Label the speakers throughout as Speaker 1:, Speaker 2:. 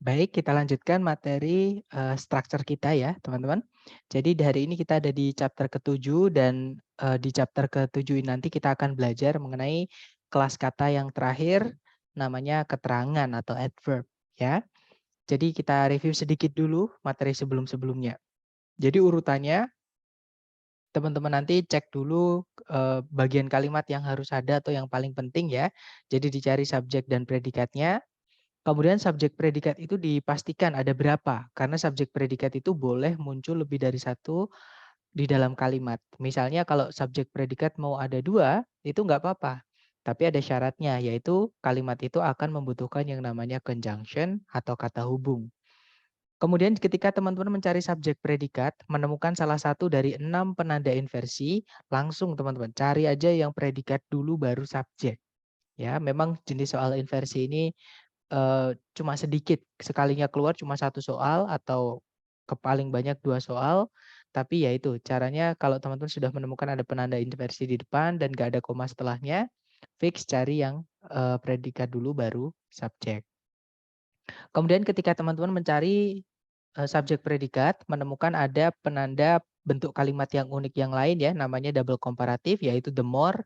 Speaker 1: Baik, kita lanjutkan materi struktur kita ya, teman-teman. Jadi hari ini kita ada di chapter ke-7 dan di chapter ke-7 nanti kita akan belajar mengenai kelas kata yang terakhir namanya keterangan atau adverb ya. Jadi kita review sedikit dulu materi sebelum-sebelumnya. Jadi urutannya teman-teman nanti cek dulu bagian kalimat yang harus ada atau yang paling penting ya. Jadi dicari subjek dan predikatnya. Kemudian subjek predikat itu dipastikan ada berapa, karena subjek predikat itu boleh muncul lebih dari satu di dalam kalimat. Misalnya kalau subjek predikat mau ada 2, itu nggak apa-apa. Tapi ada syaratnya, yaitu kalimat itu akan membutuhkan yang namanya conjunction atau kata hubung. Kemudian ketika teman-teman mencari subjek predikat, menemukan salah satu dari 6 penanda inversi, langsung teman-teman cari aja yang predikat dulu baru subjek. Ya, memang jenis soal inversi ini cuma sedikit, sekalinya keluar cuma satu soal atau paling banyak 2 soal, tapi ya itu caranya kalau teman-teman sudah menemukan ada penanda inversi di depan dan nggak ada koma setelahnya, fix cari yang predikat dulu baru subjek. Kemudian ketika teman-teman mencari subjek predikat, menemukan ada penanda bentuk kalimat yang unik yang lain ya, namanya double komparatif yaitu the more,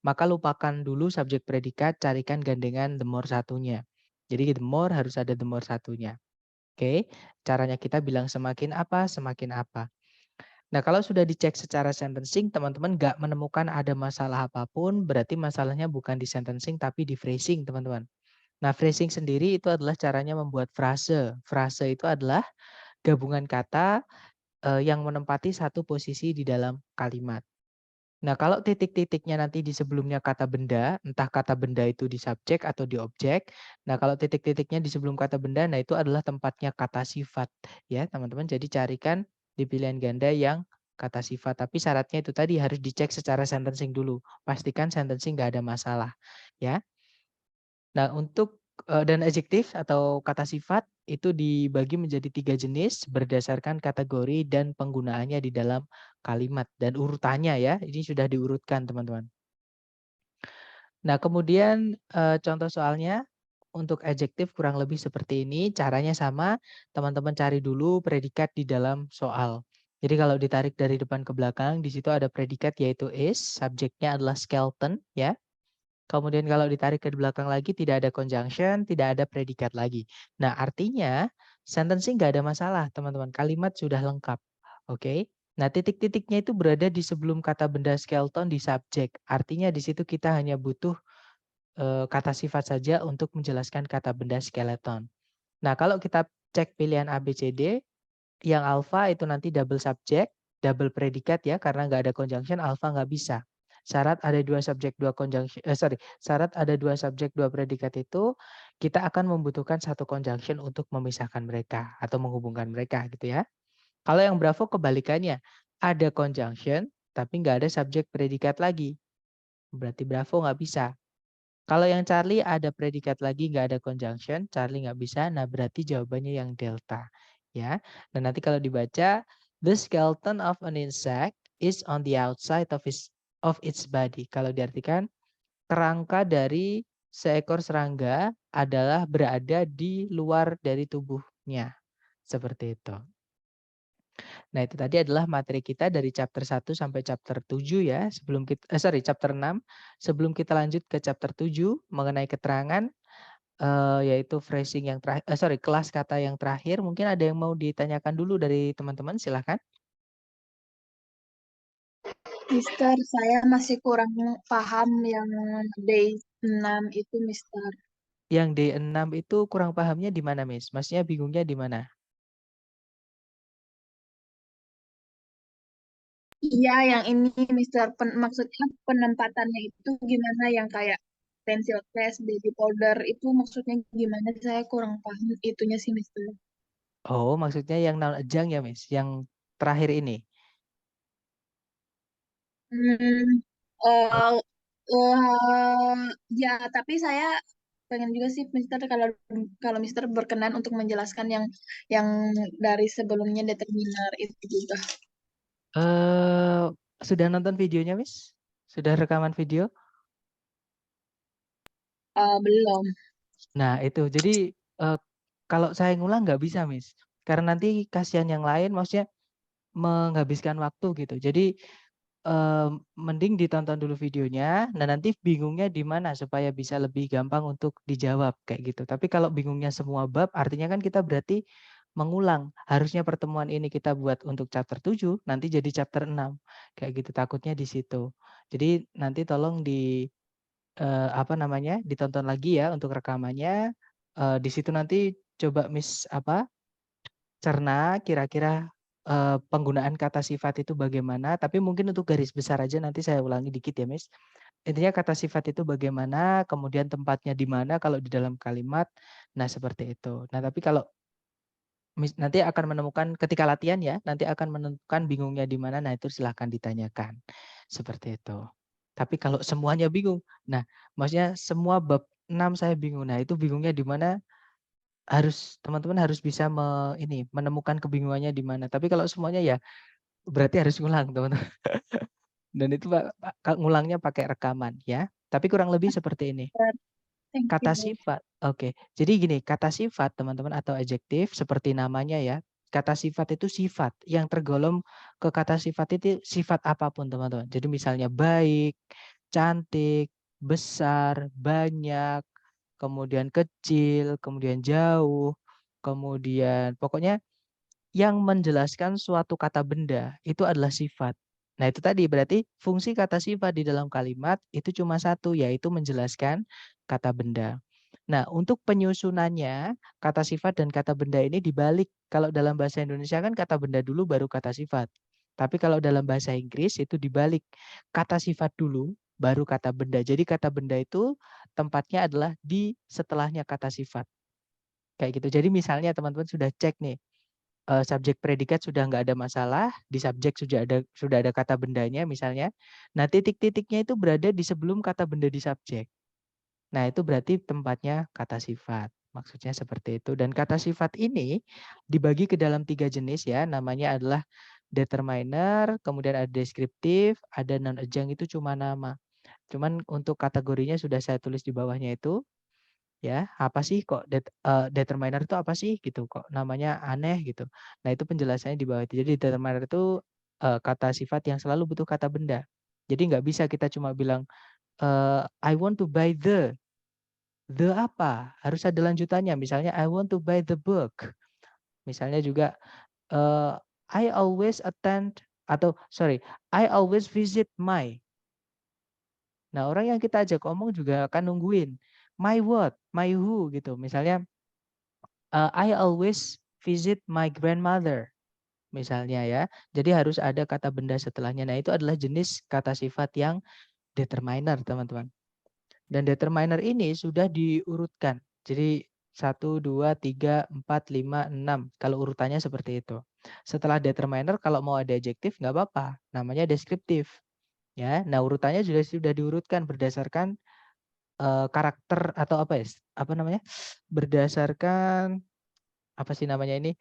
Speaker 1: maka lupakan dulu subjek predikat, carikan gandengan the more satunya. Jadi the more harus ada the more satunya. Oke, caranya kita bilang semakin apa, semakin apa. Nah, kalau sudah dicek secara sentencing, teman-teman nggak menemukan ada masalah apapun, berarti masalahnya bukan di sentencing tapi di phrasing, teman-teman. Nah, phrasing sendiri itu adalah caranya membuat frase. Frase itu adalah gabungan kata yang menempati satu posisi di dalam kalimat. Nah, kalau titik-titiknya nanti di sebelumnya kata benda, entah kata benda itu di subjek atau di objek. Nah, kalau titik-titiknya di sebelum kata benda, nah itu adalah tempatnya kata sifat. Ya, teman-teman. Jadi carikan di pilihan ganda yang kata sifat. Tapi syaratnya itu tadi harus dicek secara sentencing dulu. Pastikan sentencing nggak ada masalah. Ya. Nah, untuk dan adjektif atau kata sifat itu dibagi menjadi 3 jenis berdasarkan kategori dan penggunaannya di dalam kalimat dan urutannya ya. Ini sudah diurutkan, teman-teman. Nah, kemudian contoh soalnya untuk adjektif kurang lebih seperti ini. Caranya sama, teman-teman cari dulu predikat di dalam soal. Jadi kalau ditarik dari depan ke belakang, di situ ada predikat yaitu is, subjeknya adalah skeleton ya. Kemudian kalau ditarik ke belakang lagi tidak ada conjunction, tidak ada predikat lagi. Nah, artinya sentencing nggak ada masalah, teman-teman. Kalimat sudah lengkap. Oke. Nah, titik-titiknya itu berada di sebelum kata benda skeleton di subjek. Artinya di situ kita hanya butuh kata sifat saja untuk menjelaskan kata benda skeleton. Nah, kalau kita cek pilihan A, B, C, D, yang alfa itu nanti double subjek, double predikat ya, karena nggak ada conjunction, alfa nggak bisa. Syarat ada 2 subjek, 2 conjunction, syarat ada 2 subjek, 2 predikat itu, kita akan membutuhkan 1 conjunction untuk memisahkan mereka atau menghubungkan mereka gitu ya. Kalau yang Bravo kebalikannya, ada conjunction, tapi nggak ada subjek predikat lagi. Berarti Bravo nggak bisa. Kalau yang Charlie ada predikat lagi nggak ada conjunction, Charlie nggak bisa, nah berarti jawabannya yang delta. Ya, dan nanti kalau dibaca, the skeleton of an insect is on the outside of its body. Kalau diartikan, kerangka dari seekor serangga adalah berada di luar dari tubuhnya. Seperti itu. Nah, itu tadi adalah materi kita dari chapter 1 sampai chapter 7 ya. Chapter 6. Sebelum kita lanjut ke chapter 7 mengenai keterangan yaitu phrasing yang kelas kata yang terakhir, mungkin ada yang mau ditanyakan dulu dari teman-teman, silakan.
Speaker 2: Mister, saya masih kurang paham yang day 6 itu, Mister.
Speaker 1: Yang D6 itu kurang pahamnya di mana, Miss? Maksudnya bingungnya di mana?
Speaker 2: Iya, yang ini, Mister. Maksudnya penempatannya itu gimana yang kayak pencil case, baby powder, itu maksudnya gimana? Saya kurang paham itunya sih, Mister.
Speaker 1: Oh, maksudnya yang noun ajang ya, Miss? Yang terakhir ini?
Speaker 2: Hmm,
Speaker 1: Oh.
Speaker 2: eh, eh, ya, tapi saya pengen juga sih, Mister, kalau kalau Mister berkenan untuk menjelaskan yang dari sebelumnya determiner itu juga.
Speaker 1: Eh, sudah nonton videonya, Miss? Sudah rekaman video?
Speaker 2: Belum.
Speaker 1: Nah, itu. Jadi Kalau saya ngulang nggak bisa, Miss. Karena nanti kasihan yang lain, maksudnya menghabiskan waktu gitu. Jadi mending ditonton dulu videonya. Nah nanti bingungnya di mana supaya bisa lebih gampang untuk dijawab kayak gitu. Tapi kalau bingungnya semua bab, artinya kan kita berarti mengulang. Harusnya pertemuan ini kita buat untuk chapter 7, nanti jadi chapter 6. Kayak gitu, takutnya di situ. Jadi nanti tolong apa namanya, ditonton lagi ya untuk rekamannya. Di situ nanti coba Miss cerna kira-kira penggunaan kata sifat itu bagaimana. Tapi mungkin untuk garis besar aja nanti saya ulangi dikit ya, Miss. Intinya kata sifat itu bagaimana, kemudian tempatnya di mana kalau di dalam kalimat. Nah, seperti itu. Nah, tapi kalau nanti akan menemukan ketika latihan ya, nanti akan menentukan bingungnya di mana. Nah, itu silahkan ditanyakan. Seperti itu. Tapi kalau semuanya bingung, nah maksudnya semua bab 6 saya bingung. Nah, itu bingungnya di mana, teman-teman harus bisa menemukan kebingungannya di mana. Tapi kalau semuanya ya berarti harus ngulang, teman-teman. Dan itu ngulangnya pakai rekaman ya. Tapi kurang lebih seperti ini.
Speaker 2: Thank
Speaker 1: Kata
Speaker 2: you.
Speaker 1: sifat. Oke. Jadi gini, kata sifat teman-teman atau adjektif seperti namanya ya. Kata sifat itu sifat yang tergolong ke kata sifat itu sifat apapun teman-teman. Jadi misalnya baik, cantik, besar, banyak, kemudian kecil, kemudian jauh, kemudian pokoknya yang menjelaskan suatu kata benda itu adalah sifat. Nah, itu tadi berarti fungsi kata sifat di dalam kalimat itu cuma satu, yaitu menjelaskan kata benda. Nah, untuk penyusunannya, kata sifat dan kata benda ini dibalik. Kalau dalam bahasa Indonesia kan kata benda dulu baru kata sifat. Tapi kalau dalam bahasa Inggris itu dibalik. Kata sifat dulu baru kata benda. Jadi kata benda itu tempatnya adalah di setelahnya kata sifat. Kayak gitu. Jadi misalnya teman-teman sudah cek nih, subjek predikat sudah nggak ada masalah, di subjek sudah ada kata bendanya misalnya. Nah, titik-titiknya itu berada di sebelum kata benda di subjek. Nah, itu berarti tempatnya kata sifat. Maksudnya seperti itu. Dan kata sifat ini dibagi ke dalam 3 jenis ya. Namanya adalah determiner, kemudian ada deskriptif, ada non-adjunct itu cuma nama. Cuman untuk kategorinya sudah saya tulis di bawahnya itu. Ya, apa sih kok determiner itu apa sih gitu, kok namanya aneh gitu. Nah, itu penjelasannya di bawah itu. Jadi determiner itu kata sifat yang selalu butuh kata benda. Jadi nggak bisa kita cuma bilang I want to buy the apa? Harus ada lanjutannya. Misalnya I want to buy the book. Misalnya juga I always attend atau sorry, I always visit my. Nah, orang yang kita ajak ngomong juga akan nungguin my what, my who gitu. Misalnya I always visit my grandmother, misalnya ya. Jadi harus ada kata benda setelahnya. Nah, itu adalah jenis kata sifat yang determiner, teman-teman. Dan determiner ini sudah diurutkan. Jadi 1, 2, 3, 4, 5, 6. Kalau urutannya seperti itu. Setelah determiner, kalau mau ada adjektif, nggak apa-apa. Namanya deskriptif. Ya, nah urutannya sudah diurutkan berdasarkan karakter atau apa ya? Apa namanya? Berdasarkan apa sih namanya ini?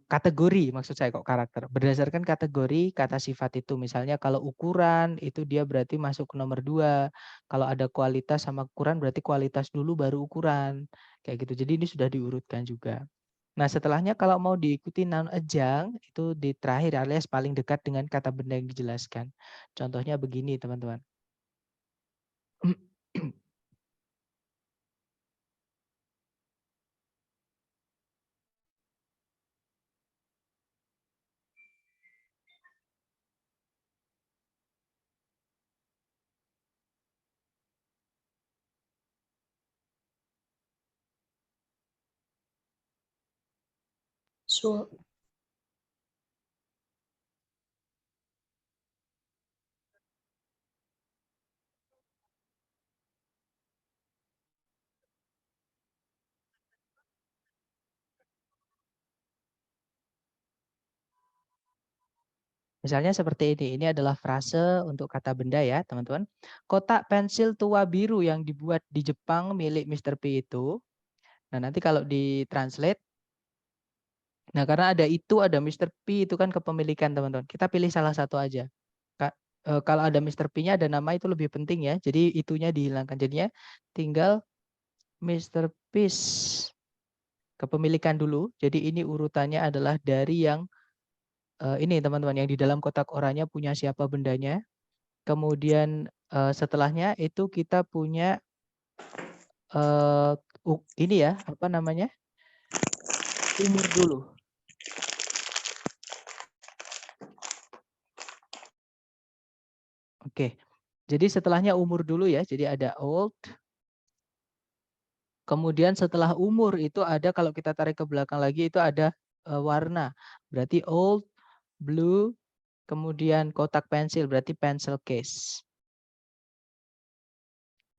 Speaker 1: Kategori maksud saya kok karakter. Berdasarkan kategori kata sifat itu. Misalnya kalau ukuran itu dia berarti masuk ke nomor 2. Kalau ada kualitas sama ukuran berarti kualitas dulu baru ukuran. Kayak gitu. Jadi ini sudah diurutkan juga. Nah, setelahnya kalau mau diikuti noun adjunct itu di terakhir alias paling dekat dengan kata benda yang dijelaskan. Contohnya begini, teman-teman.
Speaker 2: So,
Speaker 1: Misalnya seperti ini. Ini adalah frase untuk kata benda ya, teman-teman. Kotak pensil tua biru yang dibuat di Jepang milik Mr. P itu. Nah, nanti kalau ditranslate, nah karena ada itu, ada Mr. P itu kan kepemilikan, teman-teman. Kita pilih salah satu aja. Kalau ada Mr. P-nya ada nama itu lebih penting ya. Jadi itunya dihilangkan. Jadinya tinggal Mr. Peace. Kepemilikan dulu. Jadi ini urutannya adalah dari yang ini teman-teman, yang di dalam kotak oranye punya siapa bendanya. Kemudian setelahnya itu kita punya ini ya, apa namanya? Umur dulu. Oke. Jadi setelahnya umur dulu ya. Jadi ada old. Kemudian setelah umur itu ada, kalau kita tarik ke belakang lagi itu ada warna. Berarti old, blue, kemudian kotak pensil berarti pencil case.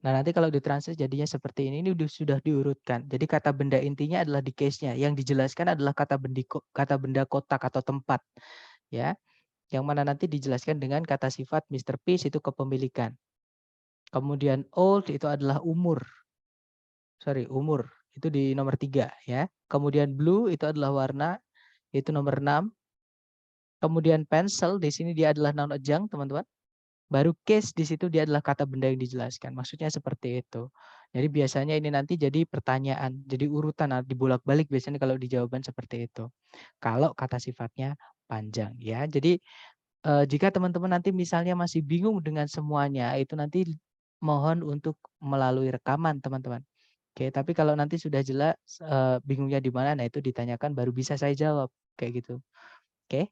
Speaker 1: Nah, nanti kalau ditranslate jadinya seperti ini sudah diurutkan. Jadi kata benda intinya adalah di case-nya. Yang dijelaskan adalah kata benda kotak atau tempat. Ya. Yang mana nanti dijelaskan dengan kata sifat Mr. Piece itu kepemilikan. Kemudian old itu adalah umur. Umur. Itu di nomor 3 ya. Kemudian blue itu adalah warna, itu nomor 6. Kemudian pencil di sini dia adalah noun adjunct, teman-teman. Baru case di situ dia adalah kata benda yang dijelaskan. Maksudnya seperti itu. Jadi biasanya ini nanti jadi pertanyaan, jadi urutan dibolak-balik biasanya kalau di jawaban seperti itu. Kalau kata sifatnya panjang ya. Jadi jika teman-teman nanti misalnya masih bingung dengan semuanya, itu nanti mohon untuk melalui rekaman, teman-teman. Oke, tapi kalau nanti sudah jelas bingungnya di mana, nah itu ditanyakan baru bisa saya jawab kayak gitu. Oke.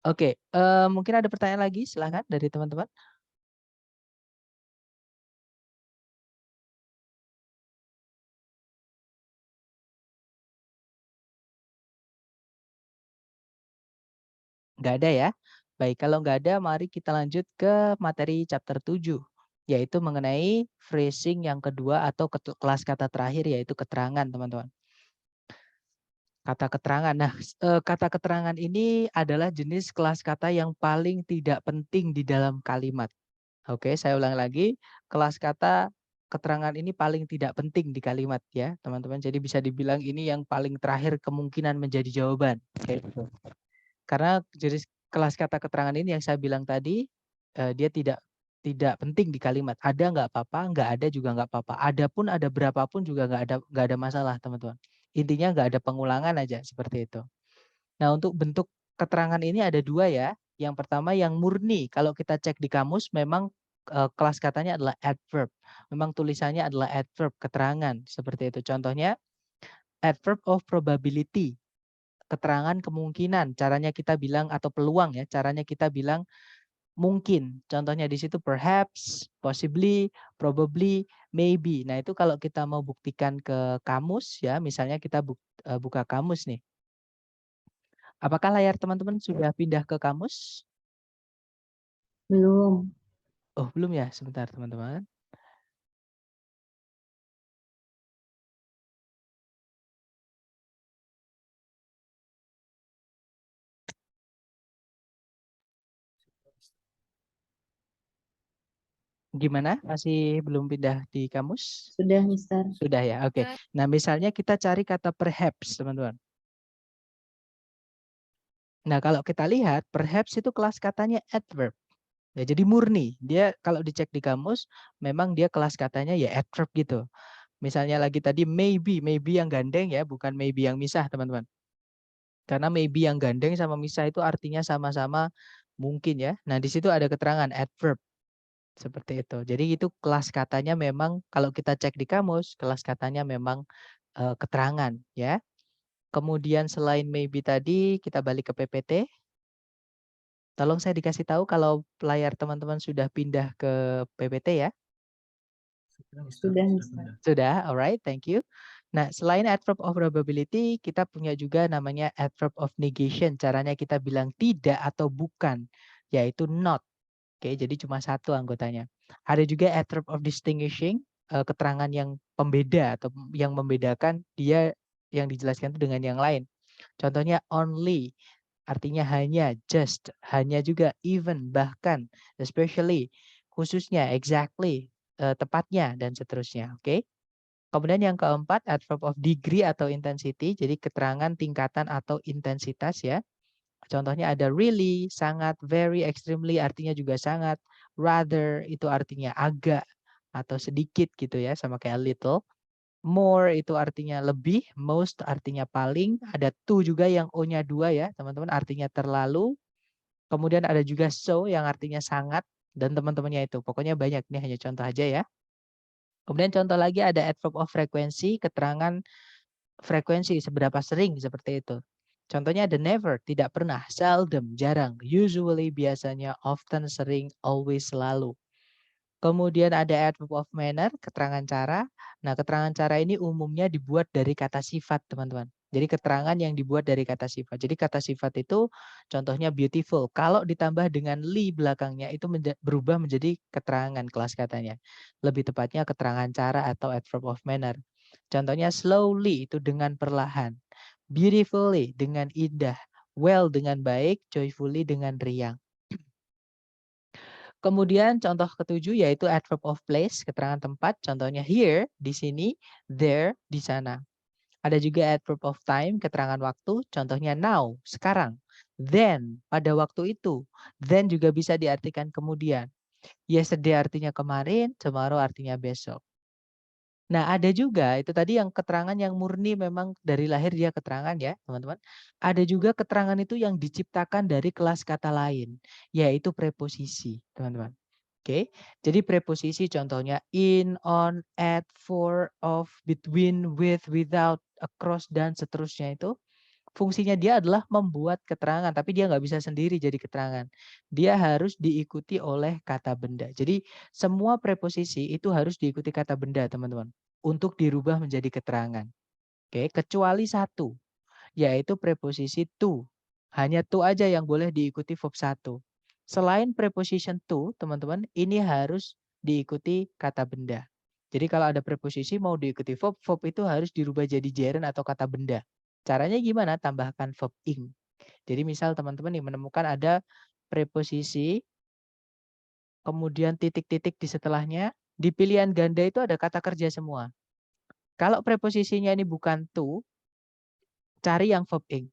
Speaker 1: Oke, mungkin ada pertanyaan lagi, silakan dari teman-teman. Nggak ada ya? Baik, kalau nggak ada, mari kita lanjut ke materi chapter 7, yaitu mengenai phrasing yang kedua atau kelas kata terakhir, yaitu keterangan, teman-teman. Kata keterangan. Nah, kata keterangan ini adalah jenis kelas kata yang paling tidak penting di dalam kalimat. Oke, saya ulang lagi. Kelas kata keterangan ini paling tidak penting di kalimat ya, teman-teman. Jadi bisa dibilang ini yang paling terakhir kemungkinan menjadi jawaban. Oke. Karena jenis kelas kata keterangan ini yang saya bilang tadi, dia tidak penting di kalimat. Ada nggak apa-apa, nggak ada juga nggak apa-apa. Ada pun ada berapapun juga nggak ada masalah, teman-teman. Intinya nggak ada pengulangan aja seperti itu. Nah, untuk bentuk keterangan ini ada 2 ya. Yang pertama yang murni. Kalau kita cek di kamus memang kelas katanya adalah adverb. Memang tulisannya adalah adverb, keterangan seperti itu. Contohnya adverb of probability. Keterangan kemungkinan, caranya kita bilang atau peluang ya, caranya kita bilang mungkin. Contohnya di situ perhaps, possibly, probably, maybe. Nah, itu kalau kita mau buktikan ke kamus ya, misalnya kita buka kamus nih. Apakah layar teman-teman sudah pindah ke kamus?
Speaker 3: Belum.
Speaker 1: Oh, belum ya? Sebentar, teman-teman. Gimana? Masih belum pindah di kamus?
Speaker 3: Sudah, Mister.
Speaker 1: Sudah ya, oke. Nah, misalnya kita cari kata perhaps, teman-teman. Nah, kalau kita lihat, perhaps itu kelas katanya adverb. Ya, jadi murni. Dia kalau dicek di kamus, memang dia kelas katanya ya adverb gitu. Misalnya lagi tadi maybe yang gandeng ya, bukan maybe yang misah, teman-teman. Karena maybe yang gandeng sama misah itu artinya sama-sama mungkin ya. Nah, di situ ada keterangan adverb. Seperti itu. Jadi itu kelas katanya memang kalau kita cek di kamus, kelas katanya memang keterangan ya. Kemudian selain maybe tadi, kita balik ke PPT. Tolong saya dikasih tahu kalau layar teman-teman sudah pindah ke PPT ya.
Speaker 3: Sudah, Mister.
Speaker 1: Sudah, alright, thank you. Nah, selain adverb of probability, kita punya juga namanya adverb of negation. Caranya kita bilang tidak atau bukan, yaitu not. Oke, jadi cuma satu anggotanya. Ada juga adverb of distinguishing, keterangan yang pembeda atau yang membedakan dia yang dijelaskan itu dengan yang lain. Contohnya only, artinya hanya, just, hanya juga, even, bahkan, especially, khususnya, exactly, tepatnya, dan seterusnya. Oke. Kemudian yang keempat, adverb of degree atau intensity, jadi keterangan tingkatan atau intensitas ya. Contohnya ada really, sangat, very, extremely artinya juga sangat, rather itu artinya agak atau sedikit gitu ya, sama kayak little. More itu artinya lebih, most artinya paling, ada to juga yang O-nya 2 ya, teman-teman, artinya terlalu. Kemudian ada juga so yang artinya sangat dan teman-temannya itu. Pokoknya banyak, ini hanya contoh aja ya. Kemudian contoh lagi ada adverb of frequency, keterangan frekuensi seberapa sering seperti itu. Contohnya ada never, tidak pernah, seldom, jarang, usually, biasanya, often, sering, always, selalu. Kemudian ada adverb of manner, keterangan cara. Nah, keterangan cara ini umumnya dibuat dari kata sifat, teman-teman. Jadi keterangan yang dibuat dari kata sifat. Jadi kata sifat itu contohnya beautiful. Kalau ditambah dengan li belakangnya itu berubah menjadi keterangan kelas katanya. Lebih tepatnya keterangan cara atau adverb of manner. Contohnya slowly itu dengan perlahan. Beautifully dengan indah. Well dengan baik. Joyfully dengan riang. Kemudian contoh ketujuh yaitu adverb of place, keterangan tempat. Contohnya here, di sini, there, di sana. Ada juga adverb of time, keterangan waktu. Contohnya now, sekarang. Then, pada waktu itu. Then juga bisa diartikan kemudian. Yesterday artinya kemarin, tomorrow artinya besok. Nah, ada juga itu tadi yang keterangan yang murni memang dari lahir dia keterangan ya, teman-teman. Ada juga keterangan itu yang diciptakan dari kelas kata lain, yaitu preposisi, teman-teman. Oke, jadi preposisi contohnya in, on, at, for, of, between, with, without, across, dan seterusnya itu fungsinya dia adalah membuat keterangan, tapi dia nggak bisa sendiri jadi keterangan. Dia harus diikuti oleh kata benda. Jadi semua preposisi itu harus diikuti kata benda, teman-teman, untuk dirubah menjadi keterangan. Oke, kecuali satu, yaitu preposisi to. Hanya to aja yang boleh diikuti verb satu. Selain preposition to, teman-teman, ini harus diikuti kata benda. Jadi kalau ada preposisi mau diikuti verb, verb itu harus dirubah jadi gerund atau kata benda. Caranya gimana? Tambahkan verb ing. Jadi misal teman-teman nih menemukan ada preposisi, kemudian titik-titik di setelahnya, di pilihan ganda itu ada kata kerja semua. Kalau preposisinya ini bukan to, cari yang verb ing.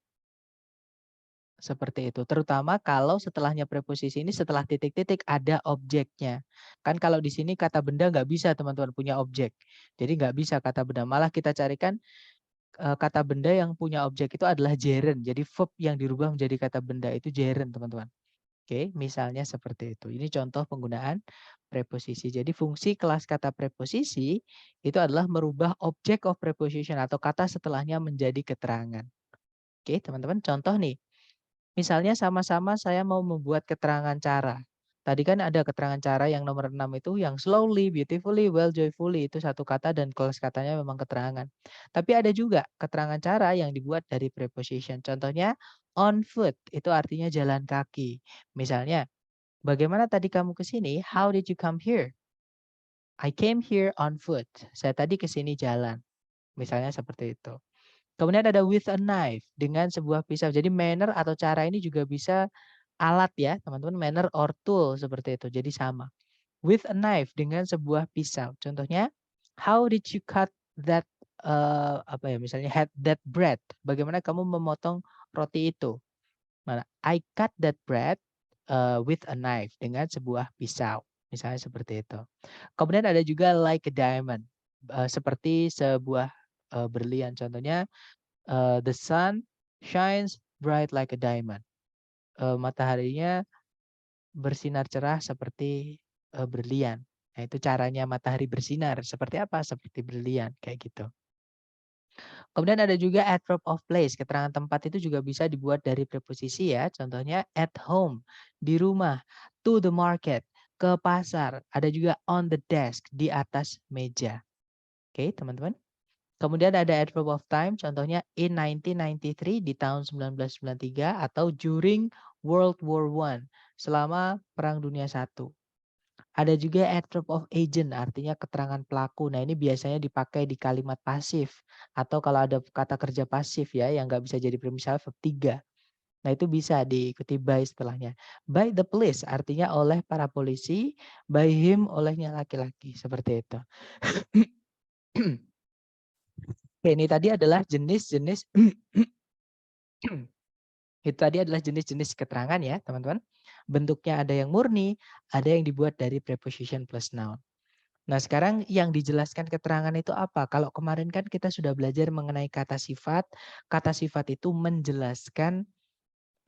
Speaker 1: Seperti itu. Terutama kalau setelahnya preposisi ini setelah titik-titik ada objeknya. Kan kalau di sini kata benda nggak bisa teman-teman punya objek. Jadi nggak bisa kata benda. Malah kita carikan kata benda yang punya objek itu adalah gerund. Jadi verb yang dirubah menjadi kata benda itu gerund teman-teman. Oke, misalnya seperti itu. Ini contoh penggunaan preposisi. Jadi fungsi kelas kata preposisi itu adalah merubah object of preposition atau kata setelahnya menjadi keterangan. Oke, teman-teman, contoh nih. Misalnya sama-sama saya mau membuat keterangan cara. Tadi kan ada keterangan cara yang nomor 6 itu yang slowly, beautifully, well, joyfully. Itu satu kata dan kelas katanya memang keterangan. Tapi ada juga keterangan cara yang dibuat dari preposition. Contohnya on foot, itu artinya jalan kaki. Misalnya, bagaimana tadi kamu ke sini? How did you come here? I came here on foot. Saya tadi ke sini jalan. Misalnya seperti itu. Kemudian ada with a knife, dengan sebuah pisau. Jadi manner atau cara ini juga bisa alat ya, teman-teman. Manner or tool seperti itu. Jadi sama. With a knife, dengan sebuah pisau. Contohnya, how did you cut that apa ya? Misalnya had that bread. Bagaimana kamu memotong roti itu? Mana? I cut that bread with a knife, dengan sebuah pisau. Misalnya seperti itu. Kemudian ada juga like a diamond, seperti sebuah berlian. Contohnya the sun shines bright like a diamond. Mataharinya bersinar cerah seperti berlian. Nah, itu caranya matahari bersinar. Seperti apa? Seperti berlian, kayak gitu. Kemudian ada juga adverb of place. Keterangan tempat itu juga bisa dibuat dari preposisi ya. Contohnya at home, di rumah, to the market, ke pasar. Ada juga on the desk, di atas meja. Oke, teman-teman. Kemudian ada adverb of time, contohnya in 1993, di tahun 1993, atau during World War I, selama Perang Dunia I. Ada juga adverb of agent, artinya keterangan pelaku. Nah, ini biasanya dipakai di kalimat pasif. Atau kalau ada kata kerja pasif ya, yang nggak bisa jadi misalnya verb 3. Nah, itu bisa diikuti by setelahnya. By the police, artinya oleh para polisi. By him, olehnya laki-laki. Seperti itu. Oke, ini tadi adalah jenis-jenis itu tadi adalah jenis-jenis keterangan ya, teman-teman. Bentuknya ada yang murni, ada yang dibuat dari preposition plus noun. Nah, sekarang yang dijelaskan keterangan itu apa? Kalau kemarin kan kita sudah belajar mengenai kata sifat. Kata sifat itu menjelaskan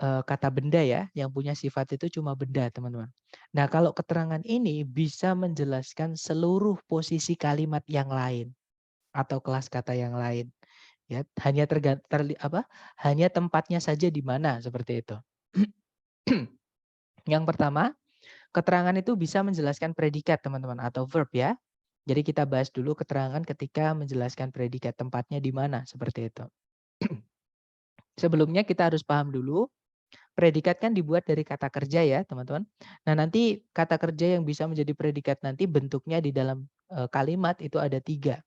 Speaker 1: kata benda ya, yang punya sifat itu cuma benda, teman-teman. Nah, kalau keterangan ini bisa menjelaskan seluruh posisi kalimat yang lain atau kelas kata yang lain. Ya, hanya hanya tempatnya saja di mana seperti itu. Yang pertama, keterangan itu bisa menjelaskan predikat, teman-teman, atau verb ya. Jadi kita bahas dulu keterangan ketika menjelaskan predikat, tempatnya di mana seperti itu. Sebelumnya kita harus paham dulu, predikat kan dibuat dari kata kerja ya, teman-teman. Nah, nanti kata kerja yang bisa menjadi predikat nanti bentuknya di dalam kalimat itu ada 3.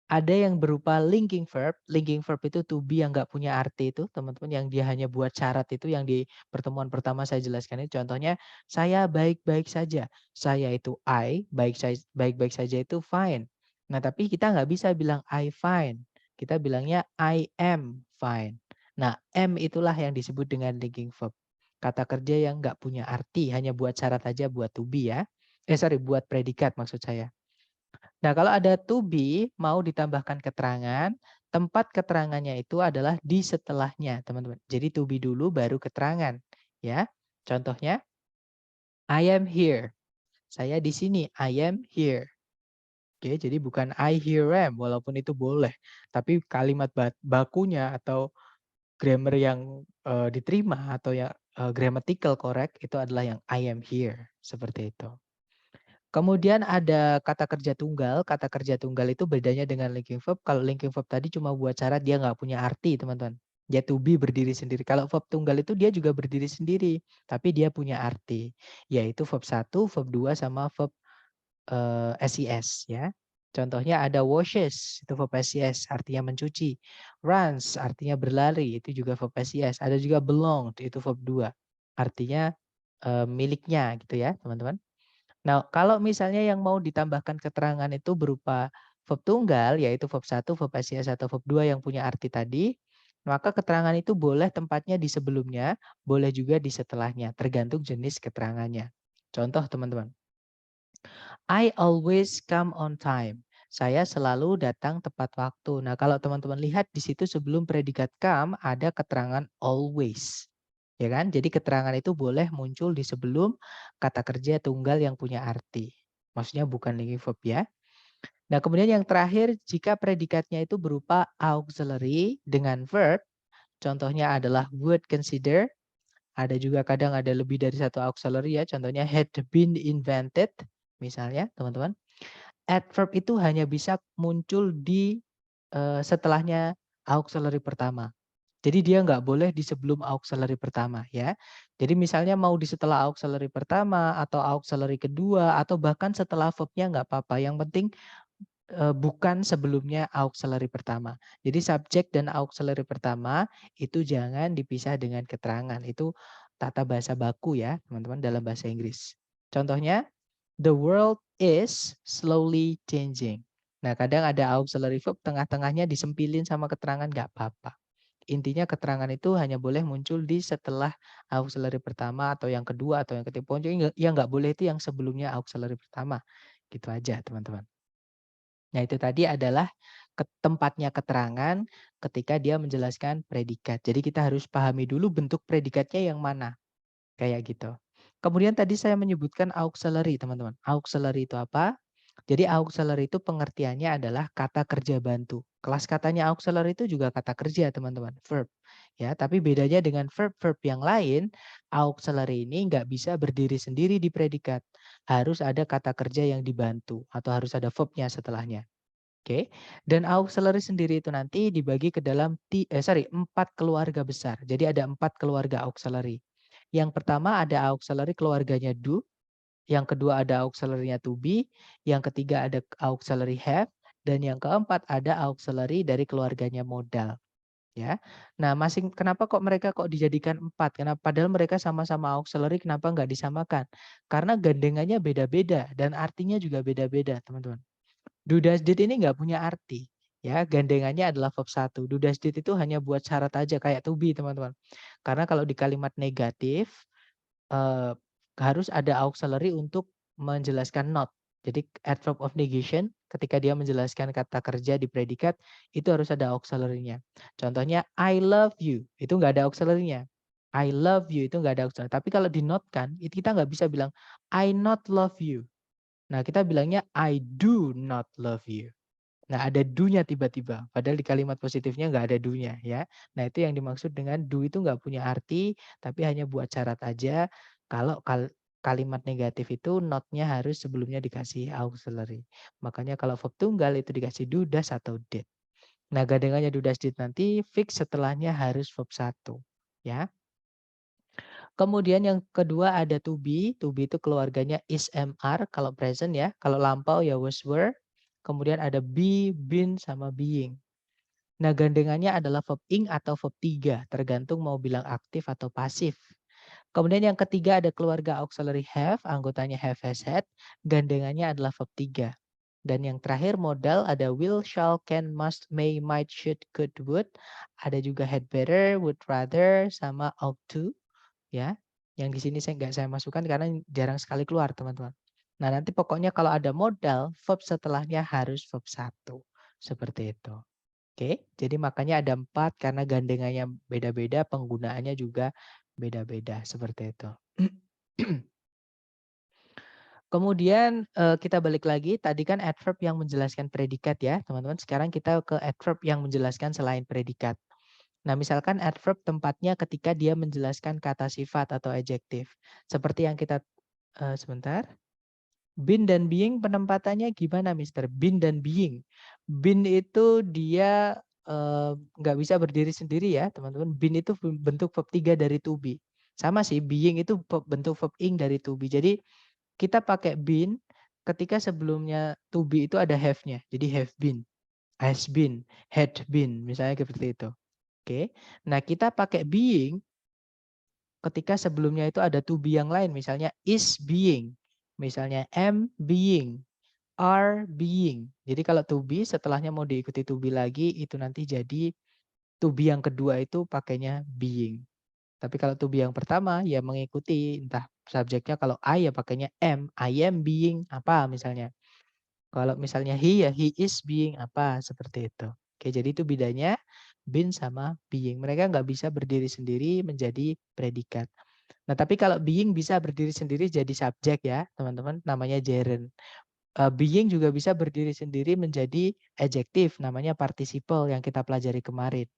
Speaker 1: Ada yang berupa linking verb. Linking verb itu to be yang nggak punya arti itu, teman-teman, yang dia hanya buat syarat itu yang di pertemuan pertama saya jelaskan itu. Contohnya, saya baik-baik saja. Saya itu I, baik-baik saja itu fine. Nah, tapi kita nggak bisa bilang I fine. Kita bilangnya I am fine. Nah, am itulah yang disebut dengan linking verb. Kata kerja yang nggak punya arti, hanya buat syarat aja buat to be ya. Buat predikat maksud saya. Nah, kalau ada to be mau ditambahkan keterangan, tempat keterangannya itu adalah di setelahnya, teman-teman. Jadi to be dulu baru keterangan, ya. Contohnya, I am here. Saya di sini, I am here. Oke, jadi bukan I here am, walaupun itu boleh. Tapi kalimat bakunya atau grammar yang diterima atau yang grammatical correct itu adalah yang I am here, seperti itu. Kemudian ada kata kerja tunggal. Kata kerja tunggal itu bedanya dengan linking verb. Kalau linking verb tadi cuma buat syarat, dia nggak punya arti, teman-teman. Dia to be berdiri sendiri. Kalau verb tunggal itu dia juga berdiri sendiri, tapi dia punya arti. Yaitu verb 1, verb 2, sama verb SIS. Ya. Contohnya ada washes, itu verb SIS, artinya mencuci. Runs, artinya berlari, itu juga verb SIS. Ada juga belong, itu verb 2, artinya miliknya gitu ya, teman-teman. Nah, kalau misalnya yang mau ditambahkan keterangan itu berupa verb tunggal, yaitu verb 1, verb SIS, atau verb 2 yang punya arti tadi, maka keterangan itu boleh tempatnya di sebelumnya, boleh juga di setelahnya, tergantung jenis keterangannya. Contoh teman-teman, I always come on time. Saya selalu datang tepat waktu. Nah, kalau teman-teman lihat di situ sebelum predikat come ada keterangan always. Ya kan? Jadi keterangan itu boleh muncul di sebelum kata kerja tunggal yang punya arti. Maksudnya bukan linking verb ya. Nah, kemudian yang terakhir jika predikatnya itu berupa auxiliary dengan verb, contohnya adalah would consider, ada juga kadang ada lebih dari satu auxiliary ya, contohnya had been invented misalnya, teman-teman. Adverb itu hanya bisa muncul di setelahnya auxiliary pertama. Jadi dia nggak boleh di sebelum auxiliary pertama ya. Jadi misalnya mau di setelah auxiliary pertama atau auxiliary kedua atau bahkan setelah verbnya nggak apa-apa. Yang penting bukan sebelumnya auxiliary pertama. Jadi subjek dan auxiliary pertama itu jangan dipisah dengan keterangan. Itu tata bahasa baku ya teman-teman dalam bahasa Inggris. Contohnya, the world is slowly changing. Nah kadang ada auxiliary verb tengah-tengahnya disempilin sama keterangan nggak apa-apa. Intinya keterangan itu hanya boleh muncul di setelah auxiliary pertama atau yang kedua atau yang ketiga. Pokoknya yang nggak boleh itu yang sebelumnya auxiliary pertama. Gitu aja teman-teman. Nah itu tadi adalah tempatnya keterangan ketika dia menjelaskan predikat. Jadi kita harus pahami dulu bentuk predikatnya yang mana. Kayak gitu. Kemudian tadi saya menyebutkan auxiliary teman-teman. Auxiliary itu apa? Jadi auxiliary itu pengertiannya adalah kata kerja bantu. Kelas katanya auxiliary itu juga kata kerja teman-teman, verb. Ya, tapi bedanya dengan verb-verb yang lain, auxiliary ini nggak bisa berdiri sendiri di predikat. Harus ada kata kerja yang dibantu atau harus ada verbnya setelahnya. Oke, dan auxiliary sendiri itu nanti dibagi ke dalam 4 keluarga besar. Jadi ada 4 keluarga auxiliary. Yang pertama ada auxiliary keluarganya do, yang kedua ada auxiliary-nya to be, yang ketiga ada auxiliary have, dan yang keempat ada auxiliary dari keluarganya modal. Ya, nah kenapa mereka dijadikan 4? Kenapa? Padahal mereka sama-sama auxiliary, kenapa nggak disamakan? Karena gandengannya beda-beda dan artinya juga beda-beda, teman-teman. Do does did ini nggak punya arti. Ya, gandengannya adalah verb 1. Do does did itu hanya buat syarat aja kayak to be, teman-teman. Karena kalau di kalimat negatif harus ada auxiliary untuk menjelaskan not. Jadi adverb of negation ketika dia menjelaskan kata kerja di predikat itu harus ada auxiliary-nya. Contohnya I love you, itu nggak ada auxiliary-nya. I love you itu nggak ada auxiliary. Tapi kalau di not kan, itu kita nggak bisa bilang I not love you. Nah kita bilangnya I do not love you. Nah ada do-nya tiba-tiba. Padahal di kalimat positifnya nggak ada do-nya ya. Nah itu yang dimaksud dengan do itu nggak punya arti, tapi hanya buat syarat aja. Kalau kalimat negatif itu not-nya harus sebelumnya dikasih auxiliary. Makanya kalau verb tunggal itu dikasih do, does, atau did. Nah gandengannya do, does, did nanti fix setelahnya harus verb 1. Ya. Kemudian yang kedua ada to be. To be itu keluarganya is, am, are kalau present ya. Kalau lampau ya was, were. Kemudian ada be, been, sama being. Nah gandengannya adalah verb ing atau verb 3. Tergantung mau bilang aktif atau pasif. Kemudian yang ketiga ada keluarga auxiliary have. Anggotanya have, has, had. Gandengannya adalah verb 3. Dan yang terakhir modal ada will, shall, can, must, may, might, should, could, would. Ada juga had better, would rather, sama ought to. Ya, yang di sini saya masukkan karena jarang sekali keluar teman-teman. Nah nanti pokoknya kalau ada modal, verb setelahnya harus verb 1. Seperti itu. Oke, jadi makanya ada 4 karena gandengannya beda-beda, penggunaannya juga beda-beda. Seperti itu. Kemudian kita balik lagi, tadi kan adverb yang menjelaskan predikat ya teman-teman. Sekarang kita ke adverb yang menjelaskan selain predikat. Nah, misalkan adverb tempatnya ketika dia menjelaskan kata sifat atau adjektif. Seperti yang kita sebentar. Been dan being penempatannya gimana, Mister? Been dan being. Been itu dia nggak bisa berdiri sendiri ya, teman-teman. Been itu bentuk verb 3 dari to be. Sama sih, being itu bentuk verb ing dari to be. Jadi kita pakai been ketika sebelumnya to be itu ada have-nya. Jadi have been, has been, had been, misalnya seperti itu. Oke. Nah, kita pakai being ketika sebelumnya itu ada to be yang lain, misalnya is being, misalnya am being, are being. Jadi kalau to be setelahnya mau diikuti to be lagi itu nanti jadi to be yang kedua itu pakainya being. Tapi kalau to be yang pertama ya mengikuti entah subjeknya kalau I ya pakainya am, I am being apa misalnya. Kalau misalnya he ya he is being apa seperti itu. Oke, jadi itu bedanya been sama being. Mereka nggak bisa berdiri sendiri menjadi predikat. Nah, tapi kalau being bisa berdiri sendiri jadi subjek ya, teman-teman, namanya gerund. Being juga bisa berdiri sendiri menjadi adjektif, namanya participle yang kita pelajari kemarin.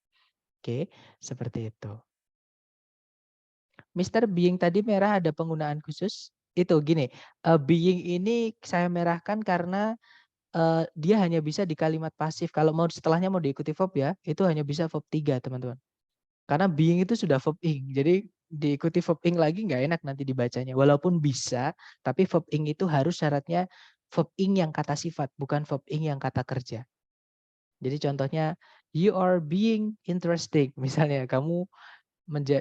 Speaker 1: Oke, seperti itu. Mister Being tadi merah ada penggunaan khusus? Itu gini, being ini saya merahkan karena dia hanya bisa di kalimat pasif. Kalau mau setelahnya mau diikuti verb ya, itu hanya bisa verb 3 teman-teman. Karena being itu sudah verb ing. Jadi diikuti verb ing lagi nggak enak nanti dibacanya. Walaupun bisa, tapi verb ing itu harus syaratnya verb ing yang kata sifat, bukan verb ing yang kata kerja. Jadi contohnya, you are being interesting. Misalnya kamu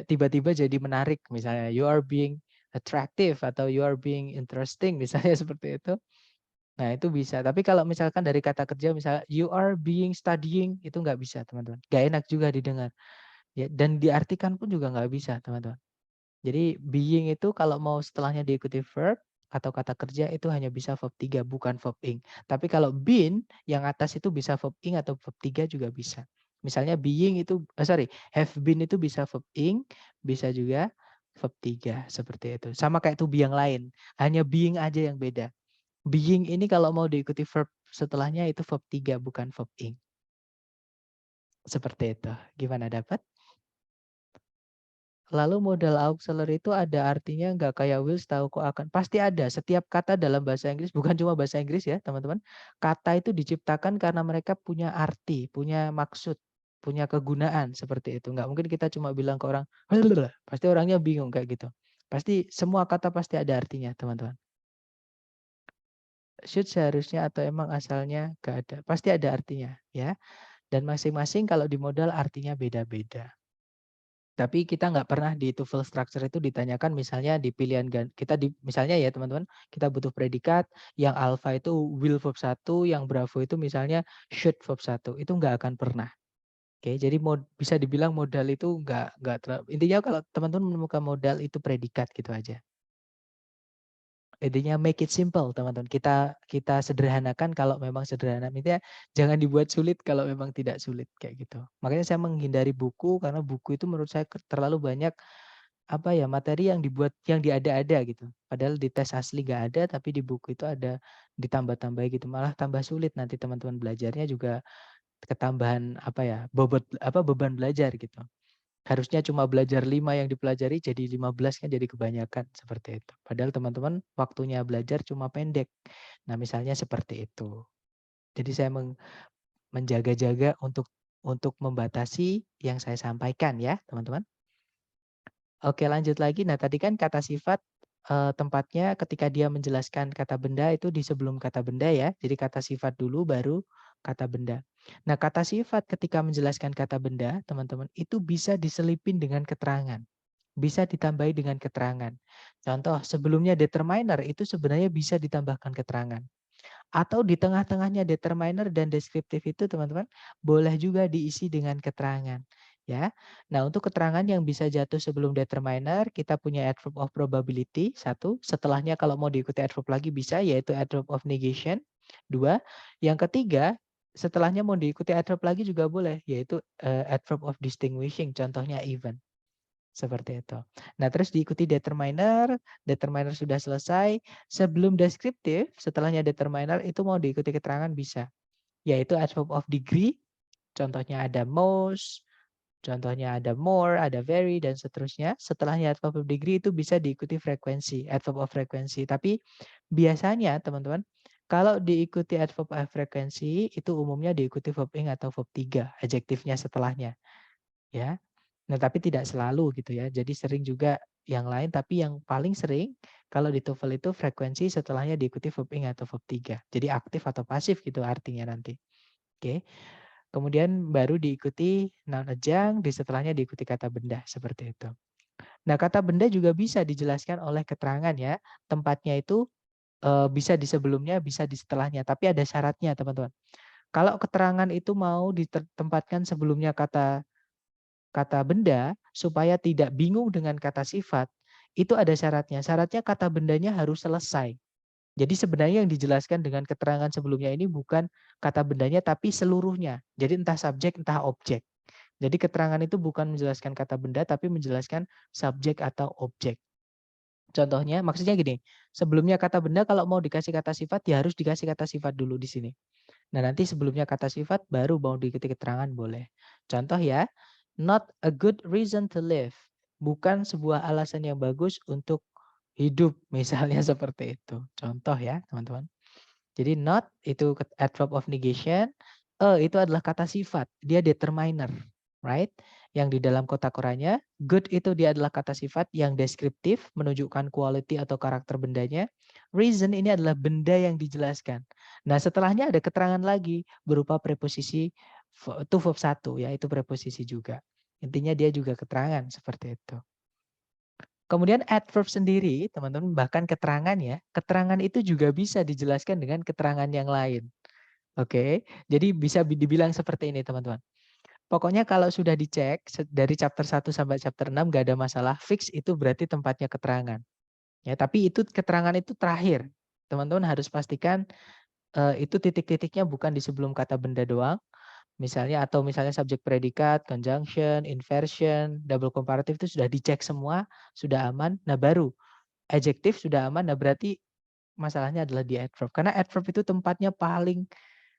Speaker 1: tiba-tiba jadi menarik. Misalnya you are being attractive atau you are being interesting. Misalnya seperti itu. Nah itu bisa. Tapi kalau misalkan dari kata kerja misalnya you are being studying itu nggak bisa teman-teman. Nggak enak juga didengar. Ya, dan diartikan pun juga nggak bisa teman-teman. Jadi being itu kalau mau setelahnya diikuti verb atau kata kerja itu hanya bisa verb 3 bukan verb ing. Tapi kalau been yang atas itu bisa verb ing atau verb 3 juga bisa. Misalnya being itu have been itu bisa verb ing, bisa juga verb 3 seperti itu. Sama kayak to be yang lain. Hanya being aja yang beda. Being ini kalau mau diikuti verb setelahnya itu verb 3 bukan verb ing. Seperti itu. Gimana dapat? Lalu modal auxiliary itu ada artinya nggak kayak will tahu kok akan? Pasti ada. Setiap kata dalam bahasa Inggris, bukan cuma bahasa Inggris ya teman-teman. Kata itu diciptakan karena mereka punya arti, punya maksud, punya kegunaan seperti itu. Nggak mungkin kita cuma bilang ke orang, pasti orangnya bingung kayak gitu. Pasti semua kata pasti ada artinya teman-teman. Should seharusnya atau emang asalnya nggak ada. Pasti ada artinya ya. Dan masing-masing kalau di modal artinya beda-beda. Tapi kita nggak pernah di TOEFL structure itu ditanyakan misalnya di pilihan kita misalnya ya teman-teman, kita butuh predikat yang alpha itu will verb 1, yang bravo itu misalnya should verb 1. Itu nggak akan pernah. Oke, jadi bisa dibilang modal itu nggak intinya kalau teman-teman menemukan modal itu predikat gitu aja. Intinya make it simple, teman-teman. Kita sederhanakan kalau memang sederhana. Intinya jangan dibuat sulit kalau memang tidak sulit kayak gitu. Makanya saya menghindari buku karena buku itu menurut saya terlalu banyak materi yang dibuat yang diada-ada gitu. Padahal di tes asli nggak ada, tapi di buku itu ada ditambah-tambah gitu. Malah tambah sulit nanti teman-teman belajarnya juga ketambahan beban belajar gitu. Harusnya cuma belajar 5 yang dipelajari jadi 15 kan jadi kebanyakan seperti itu. Padahal teman-teman waktunya belajar cuma pendek. Nah, misalnya seperti itu. Jadi saya menjaga-jaga untuk membatasi yang saya sampaikan ya, teman-teman. Oke, lanjut lagi. Nah, tadi kan kata sifat tempatnya ketika dia menjelaskan kata benda itu di sebelum kata benda ya. Jadi kata sifat dulu baru kata benda. Nah, kata sifat ketika menjelaskan kata benda, teman-teman, itu bisa diselipin dengan keterangan. Bisa ditambahi dengan keterangan. Contoh, sebelumnya determiner itu sebenarnya bisa ditambahkan keterangan. Atau di tengah-tengahnya determiner dan deskriptif itu teman-teman boleh juga diisi dengan keterangan. Ya, nah untuk keterangan yang bisa jatuh sebelum determiner kita punya adverb of probability satu. Setelahnya kalau mau diikuti adverb lagi bisa yaitu adverb of negation. Dua, yang ketiga setelahnya mau diikuti adverb lagi juga boleh yaitu adverb of distinguishing. Contohnya even. Seperti itu. Nah, terus diikuti determiner, determiner sudah selesai. Sebelum deskriptif, setelahnya determiner itu mau diikuti keterangan bisa. Yaitu adverb of degree, contohnya ada most, contohnya ada more, ada very, dan seterusnya. Setelahnya adverb of degree itu bisa diikuti frekuensi, adverb of frekuensi. Tapi biasanya teman-teman, kalau diikuti adverb of frekuensi, itu umumnya diikuti verb ing atau verb 3, adjektifnya setelahnya. Ya, nah, tapi tidak selalu gitu ya. Jadi sering juga yang lain, tapi yang paling sering kalau di TOEFL itu frekuensi setelahnya diikuti verb ing atau verb 3. Jadi aktif atau pasif gitu artinya nanti. Oke. Kemudian baru diikuti noun adjunct, di setelahnya diikuti kata benda seperti itu. Nah, kata benda juga bisa dijelaskan oleh keterangan ya. Tempatnya itu bisa di sebelumnya, bisa di setelahnya, tapi ada syaratnya, teman-teman. Kalau keterangan itu mau ditempatkan sebelumnya kata benda supaya tidak bingung dengan kata sifat, itu ada syaratnya. Syaratnya kata bendanya harus selesai. Jadi sebenarnya yang dijelaskan dengan keterangan sebelumnya ini bukan kata bendanya tapi seluruhnya. Jadi entah subjek entah objek. Jadi keterangan itu bukan menjelaskan kata benda tapi menjelaskan subjek atau objek. Contohnya maksudnya gini, sebelumnya kata benda kalau mau dikasih kata sifat ya harus dikasih kata sifat dulu di sini. Nah, nanti sebelumnya kata sifat baru mau diikuti keterangan boleh. Contoh ya, not a good reason to live. Bukan sebuah alasan yang bagus untuk hidup. Misalnya seperti itu. Contoh ya, teman-teman. Jadi not itu adverb of negation. Itu adalah kata sifat. Dia determiner. Right? Yang di dalam kotak oranye. Good itu dia adalah kata sifat yang deskriptif. Menunjukkan quality atau karakter bendanya. Reason ini adalah benda yang dijelaskan. Nah, setelahnya ada keterangan lagi berupa preposisi to verb 1 ya, itu preposisi juga. Intinya dia juga keterangan seperti itu. Kemudian adverb sendiri, teman-teman, bahkan keterangan ya, keterangan itu juga bisa dijelaskan dengan keterangan yang lain. Oke, jadi bisa dibilang seperti ini, teman-teman. Pokoknya kalau sudah dicek dari chapter 1 sampai chapter 6 nggak ada masalah, fix itu berarti tempatnya keterangan. Ya, tapi itu keterangan itu terakhir. Teman-teman harus pastikan itu titik-titiknya bukan di sebelum kata benda doang. Misalnya subjek predikat, conjunction, inversion, double comparative itu sudah dicek semua, sudah aman. Nah, baru adjektif sudah aman. Nah, berarti masalahnya adalah di adverb. Karena adverb itu tempatnya paling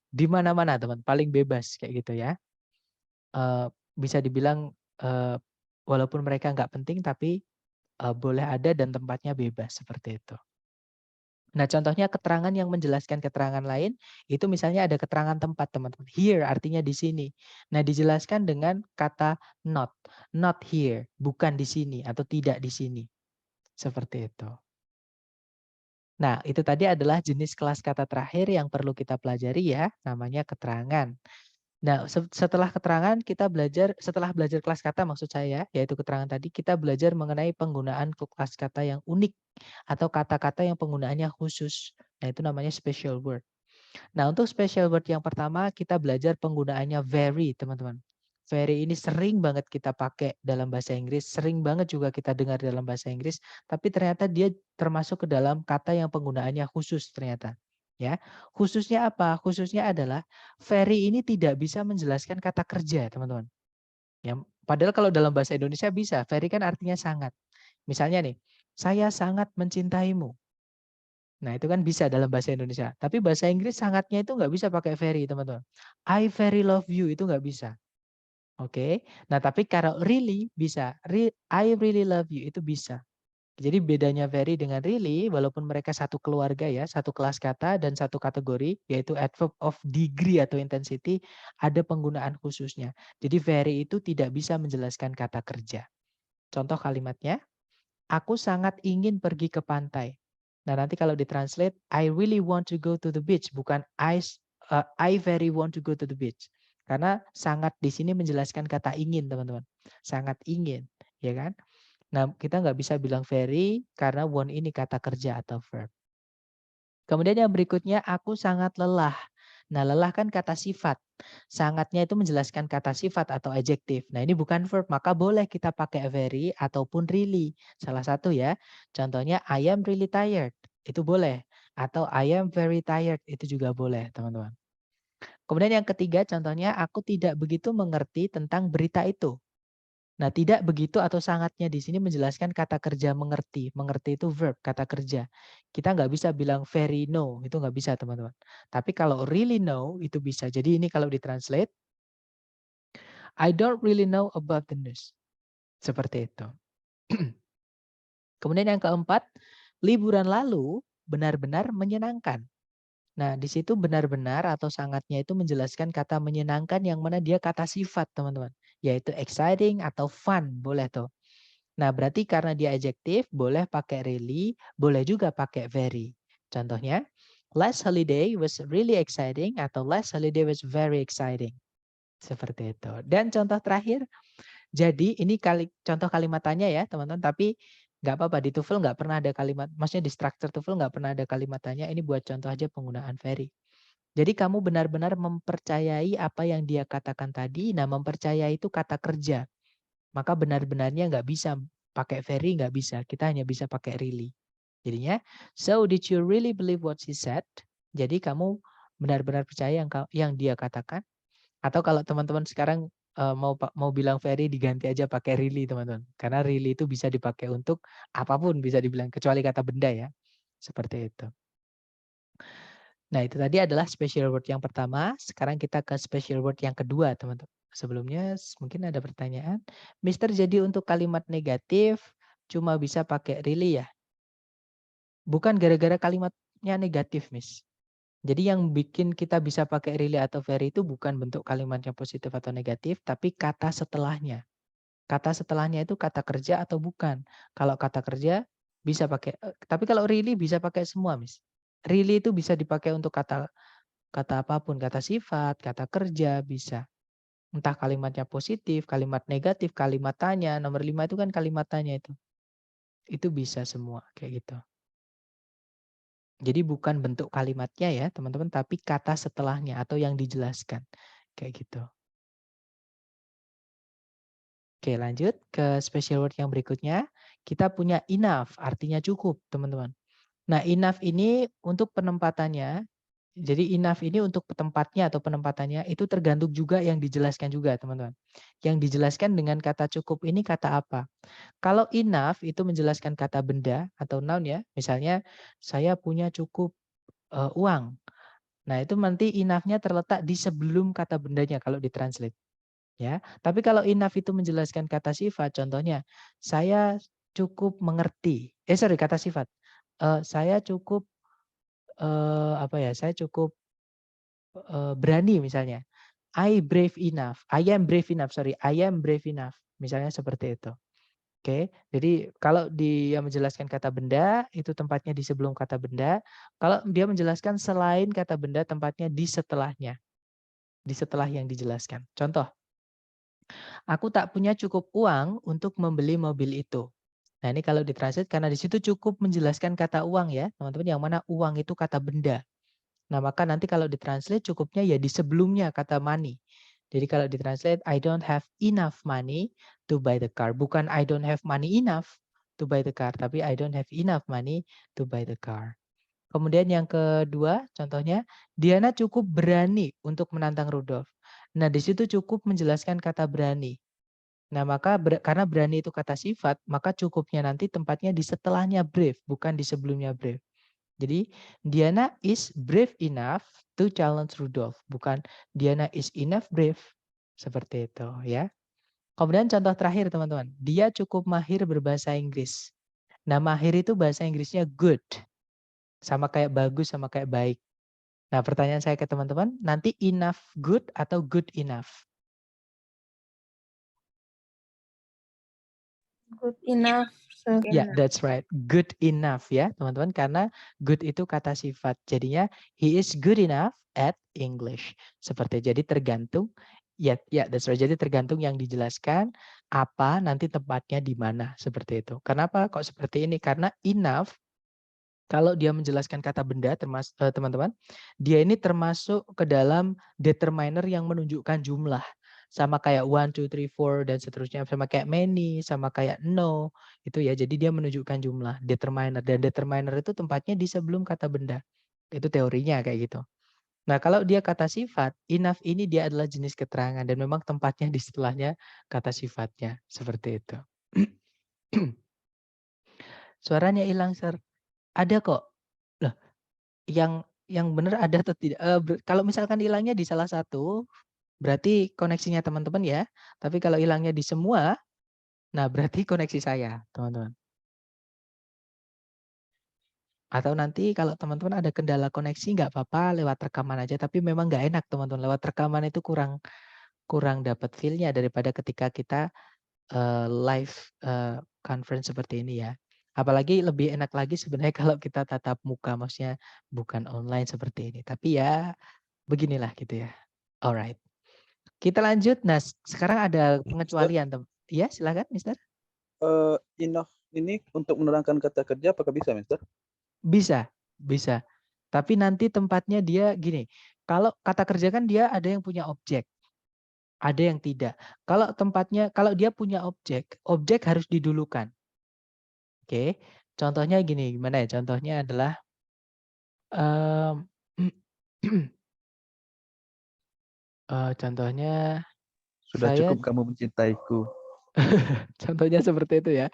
Speaker 1: di mana-mana, teman, paling bebas kayak gitu ya. Bisa dibilang walaupun mereka nggak penting tapi boleh ada dan tempatnya bebas seperti itu. Nah, contohnya keterangan yang menjelaskan keterangan lain, itu misalnya ada keterangan tempat, teman-teman. Here artinya di sini. Nah, dijelaskan dengan kata not. Not here, bukan di sini atau tidak di sini. Seperti itu. Nah, itu tadi adalah jenis kelas kata terakhir yang perlu kita pelajari ya, namanya keterangan. Nah, setelah keterangan setelah belajar kelas kata maksud saya, yaitu keterangan tadi, kita belajar mengenai penggunaan kelas kata yang unik atau kata-kata yang penggunaannya khusus. Nah, itu namanya special word. Nah, untuk special word yang pertama kita belajar penggunaannya very, teman-teman. Very ini sering banget kita pakai dalam bahasa Inggris, sering banget juga kita dengar dalam bahasa Inggris, tapi ternyata dia termasuk ke dalam kata yang penggunaannya khusus ternyata. Ya, khususnya apa? Khususnya adalah very ini tidak bisa menjelaskan kata kerja, teman-teman. Ya, padahal kalau dalam bahasa Indonesia bisa. Very kan artinya sangat. Misalnya nih, saya sangat mencintaimu. Nah, itu kan bisa dalam bahasa Indonesia. Tapi bahasa Inggris sangatnya itu nggak bisa pakai very, teman-teman. I very love you itu nggak bisa. Oke. Nah, tapi kalau really bisa. I really love you itu bisa. Jadi bedanya very dengan really, walaupun mereka satu keluarga ya, satu kelas kata dan satu kategori, yaitu adverb of degree atau intensity, ada penggunaan khususnya. Jadi very itu tidak bisa menjelaskan kata kerja. Contoh kalimatnya, aku sangat ingin pergi ke pantai. Nah, nanti kalau ditranslate, I really want to go to the beach, bukan I very want to go to the beach. Karena sangat di sini menjelaskan kata ingin, teman-teman. Sangat ingin, ya kan? Nah, kita nggak bisa bilang very karena want ini kata kerja atau verb. Kemudian yang berikutnya, aku sangat lelah. Nah, lelah kan kata sifat. Sangatnya itu menjelaskan kata sifat atau adjektif. Nah, ini bukan verb, maka boleh kita pakai very ataupun really. Salah satu ya. Contohnya, I am really tired. Itu boleh. Atau I am very tired. Itu juga boleh, teman-teman. Kemudian yang ketiga, contohnya, aku tidak begitu mengerti tentang berita itu. Nah, tidak begitu atau sangatnya di sini menjelaskan kata kerja mengerti. Mengerti itu verb, kata kerja. Kita nggak bisa bilang very know, itu nggak bisa teman-teman. Tapi kalau really know, itu bisa. Jadi ini kalau ditranslate, I don't really know about the news. Seperti itu. Kemudian yang keempat, liburan lalu benar-benar menyenangkan. Nah, di situ benar-benar atau sangatnya itu menjelaskan kata menyenangkan yang mana dia kata sifat, teman-teman. Yaitu exciting atau fun, boleh tuh. Nah, berarti karena dia adjektif, boleh pakai really, boleh juga pakai very. Contohnya, last holiday was really exciting atau last holiday was very exciting. Seperti itu. Dan contoh terakhir, jadi ini contoh kalimat tanya ya teman-teman, tapi nggak apa-apa di TOEFL nggak pernah ada kalimat, maksudnya di struktur TOEFL nggak pernah ada kalimat tanya, ini buat contoh aja penggunaan very. Jadi kamu benar-benar mempercayai apa yang dia katakan tadi, nah mempercayai itu kata kerja. Maka benar-benarnya nggak bisa pakai very, nggak bisa. Kita hanya bisa pakai really. Jadinya, so did you really believe what she said? Jadi kamu benar-benar percaya yang dia katakan. Atau kalau teman-teman sekarang mau bilang very diganti aja pakai really teman-teman. Karena really itu bisa dipakai untuk apapun bisa dibilang kecuali kata benda ya. Seperti itu. Nah, itu tadi adalah special word yang pertama. Sekarang kita ke special word yang kedua, teman-teman. Sebelumnya mungkin ada pertanyaan. Mister, jadi untuk kalimat negatif cuma bisa pakai really ya? Bukan gara-gara kalimatnya negatif, Miss. Jadi yang bikin kita bisa pakai really atau very itu bukan bentuk kalimatnya positif atau negatif, tapi kata setelahnya. Kata setelahnya itu kata kerja atau bukan. Kalau kata kerja bisa pakai, tapi kalau really bisa pakai semua, Miss. Really itu bisa dipakai untuk kata apapun, kata sifat, kata kerja, bisa. Entah kalimatnya positif, kalimat negatif, kalimat tanya. Nomor 5 itu kan kalimat tanya itu. Itu bisa semua, kayak gitu. Jadi bukan bentuk kalimatnya ya, teman-teman, tapi kata setelahnya atau yang dijelaskan. Kayak gitu. Oke, lanjut ke special word yang berikutnya. Kita punya enough, artinya cukup, teman-teman. Nah, enough ini untuk penempatannya. Jadi enough ini untuk tempatnya atau penempatannya itu tergantung juga yang dijelaskan juga, teman-teman. Yang dijelaskan dengan kata cukup ini kata apa? Kalau enough itu menjelaskan kata benda atau noun ya. Misalnya saya punya cukup uang. Nah, itu nanti enough-nya terletak di sebelum kata bendanya kalau ditranslate. Ya. Tapi kalau enough itu menjelaskan kata sifat, contohnya saya cukup mengerti. Kata sifat. Saya cukup apa ya? Saya cukup berani misalnya. I brave enough. I am brave enough. I am brave enough. Misalnya seperti itu. Oke, jadi kalau dia menjelaskan kata benda, itu tempatnya di sebelum kata benda. Kalau dia menjelaskan selain kata benda, tempatnya di setelahnya. Di setelah yang dijelaskan. Contoh, aku tak punya cukup uang untuk membeli mobil itu. Nah, ini kalau ditranslate karena di situ cukup menjelaskan kata uang ya, teman-teman, yang mana uang itu kata benda. Nah, maka nanti kalau ditranslate cukupnya ya di sebelumnya kata money. Jadi kalau ditranslate, I don't have enough money to buy the car. Bukan I don't have money enough to buy the car, tapi I don't have enough money to buy the car. Kemudian yang kedua, contohnya, Diana cukup berani untuk menantang Rudolf. Nah, di situ cukup menjelaskan kata berani. Nah, maka karena berani itu kata sifat, maka cukupnya nanti tempatnya di setelahnya brave, bukan di sebelumnya brave. Jadi, Diana is brave enough to challenge Rudolf, bukan Diana is enough brave. Seperti itu, ya. Kemudian contoh terakhir, teman-teman. Dia cukup mahir berbahasa Inggris. Nah, mahir itu bahasa Inggrisnya good. Sama kayak bagus, sama kayak baik. Nah, pertanyaan saya ke teman-teman, nanti enough good atau good enough?
Speaker 4: Good enough.
Speaker 1: Ya, that's right. Good enough ya, teman-teman. Karena good itu kata sifat. Jadinya, he is good enough at English. Seperti jadi tergantung. Ya, that's right. Jadi tergantung yang dijelaskan, apa nanti tempatnya di mana. Seperti itu. Kenapa kok seperti ini? Karena enough, kalau dia menjelaskan kata benda, teman-teman, dia ini termasuk ke dalam determiner yang menunjukkan jumlah. Sama kayak 1, 2, 3, 4, dan seterusnya. Sama kayak many, sama kayak no. Itu ya, jadi dia menunjukkan jumlah, determiner. Dan determiner itu tempatnya di sebelum kata benda. Itu teorinya kayak gitu. Nah, kalau dia kata sifat, enough ini dia adalah jenis keterangan. Dan memang tempatnya di setelahnya kata sifatnya. Seperti itu. Suaranya hilang, Sir. Ada kok. Loh, yang benar ada atau tidak? Kalau misalkan hilangnya di salah satu, berarti koneksinya teman-teman ya. Tapi kalau hilangnya di semua, nah berarti koneksi saya, teman-teman. Atau nanti kalau teman-teman ada kendala koneksi, nggak apa-apa, lewat rekaman aja. Tapi memang nggak enak, teman-teman. Lewat rekaman itu kurang dapat feel-nya daripada ketika kita live conference seperti ini ya. Apalagi lebih enak lagi sebenarnya kalau kita tatap muka, maksudnya bukan online seperti ini. Tapi ya beginilah gitu ya. Alright. Kita lanjut. Nah, sekarang ada pengecualian. Iya, silakan, Mister.
Speaker 5: Enough ini untuk menerangkan kata kerja apakah bisa, Mister?
Speaker 1: Bisa. Tapi nanti tempatnya dia gini. Kalau kata kerja kan dia ada yang punya objek. Ada yang tidak. Kalau tempatnya, kalau dia punya objek harus didulukan. Oke. Contohnya gini, gimana ya? Contohnya adalah contohnya
Speaker 5: Sudah
Speaker 1: saya
Speaker 5: cukup kamu mencintaiku.
Speaker 1: contohnya seperti itu ya.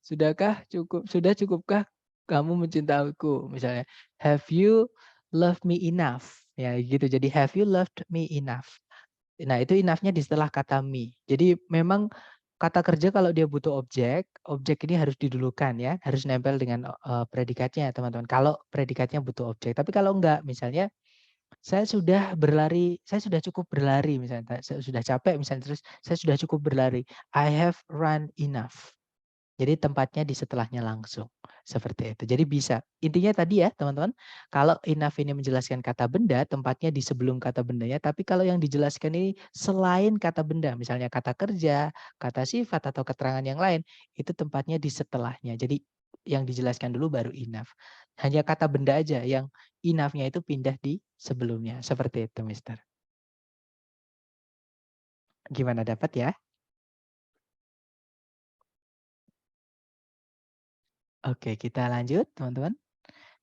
Speaker 1: Sudah cukupkah kamu mencintaiku? Misalnya, have you loved me enough? Ya gitu. Jadi have you loved me enough? Nah, itu enough-nya di setelah kata me. Jadi memang kata kerja kalau dia butuh objek ini harus didulukan ya, harus nempel dengan predikatnya, teman-teman. Kalau predikatnya butuh objek. Tapi kalau enggak, misalnya saya sudah cukup berlari misalnya, saya sudah capek misalnya, terus saya sudah cukup berlari. I have run enough. Jadi tempatnya di setelahnya langsung. Seperti itu. Jadi bisa. Intinya tadi ya teman-teman. Kalau enough ini menjelaskan kata benda, tempatnya di sebelum kata bendanya. Tapi kalau yang dijelaskan ini selain kata benda. Misalnya kata kerja, kata sifat, atau keterangan yang lain. Itu tempatnya di setelahnya. Jadi yang dijelaskan dulu baru enough. Hanya kata benda aja yang enough-nya itu pindah di sebelumnya. Seperti itu, Mister. Gimana, dapat ya? Oke, kita lanjut teman-teman.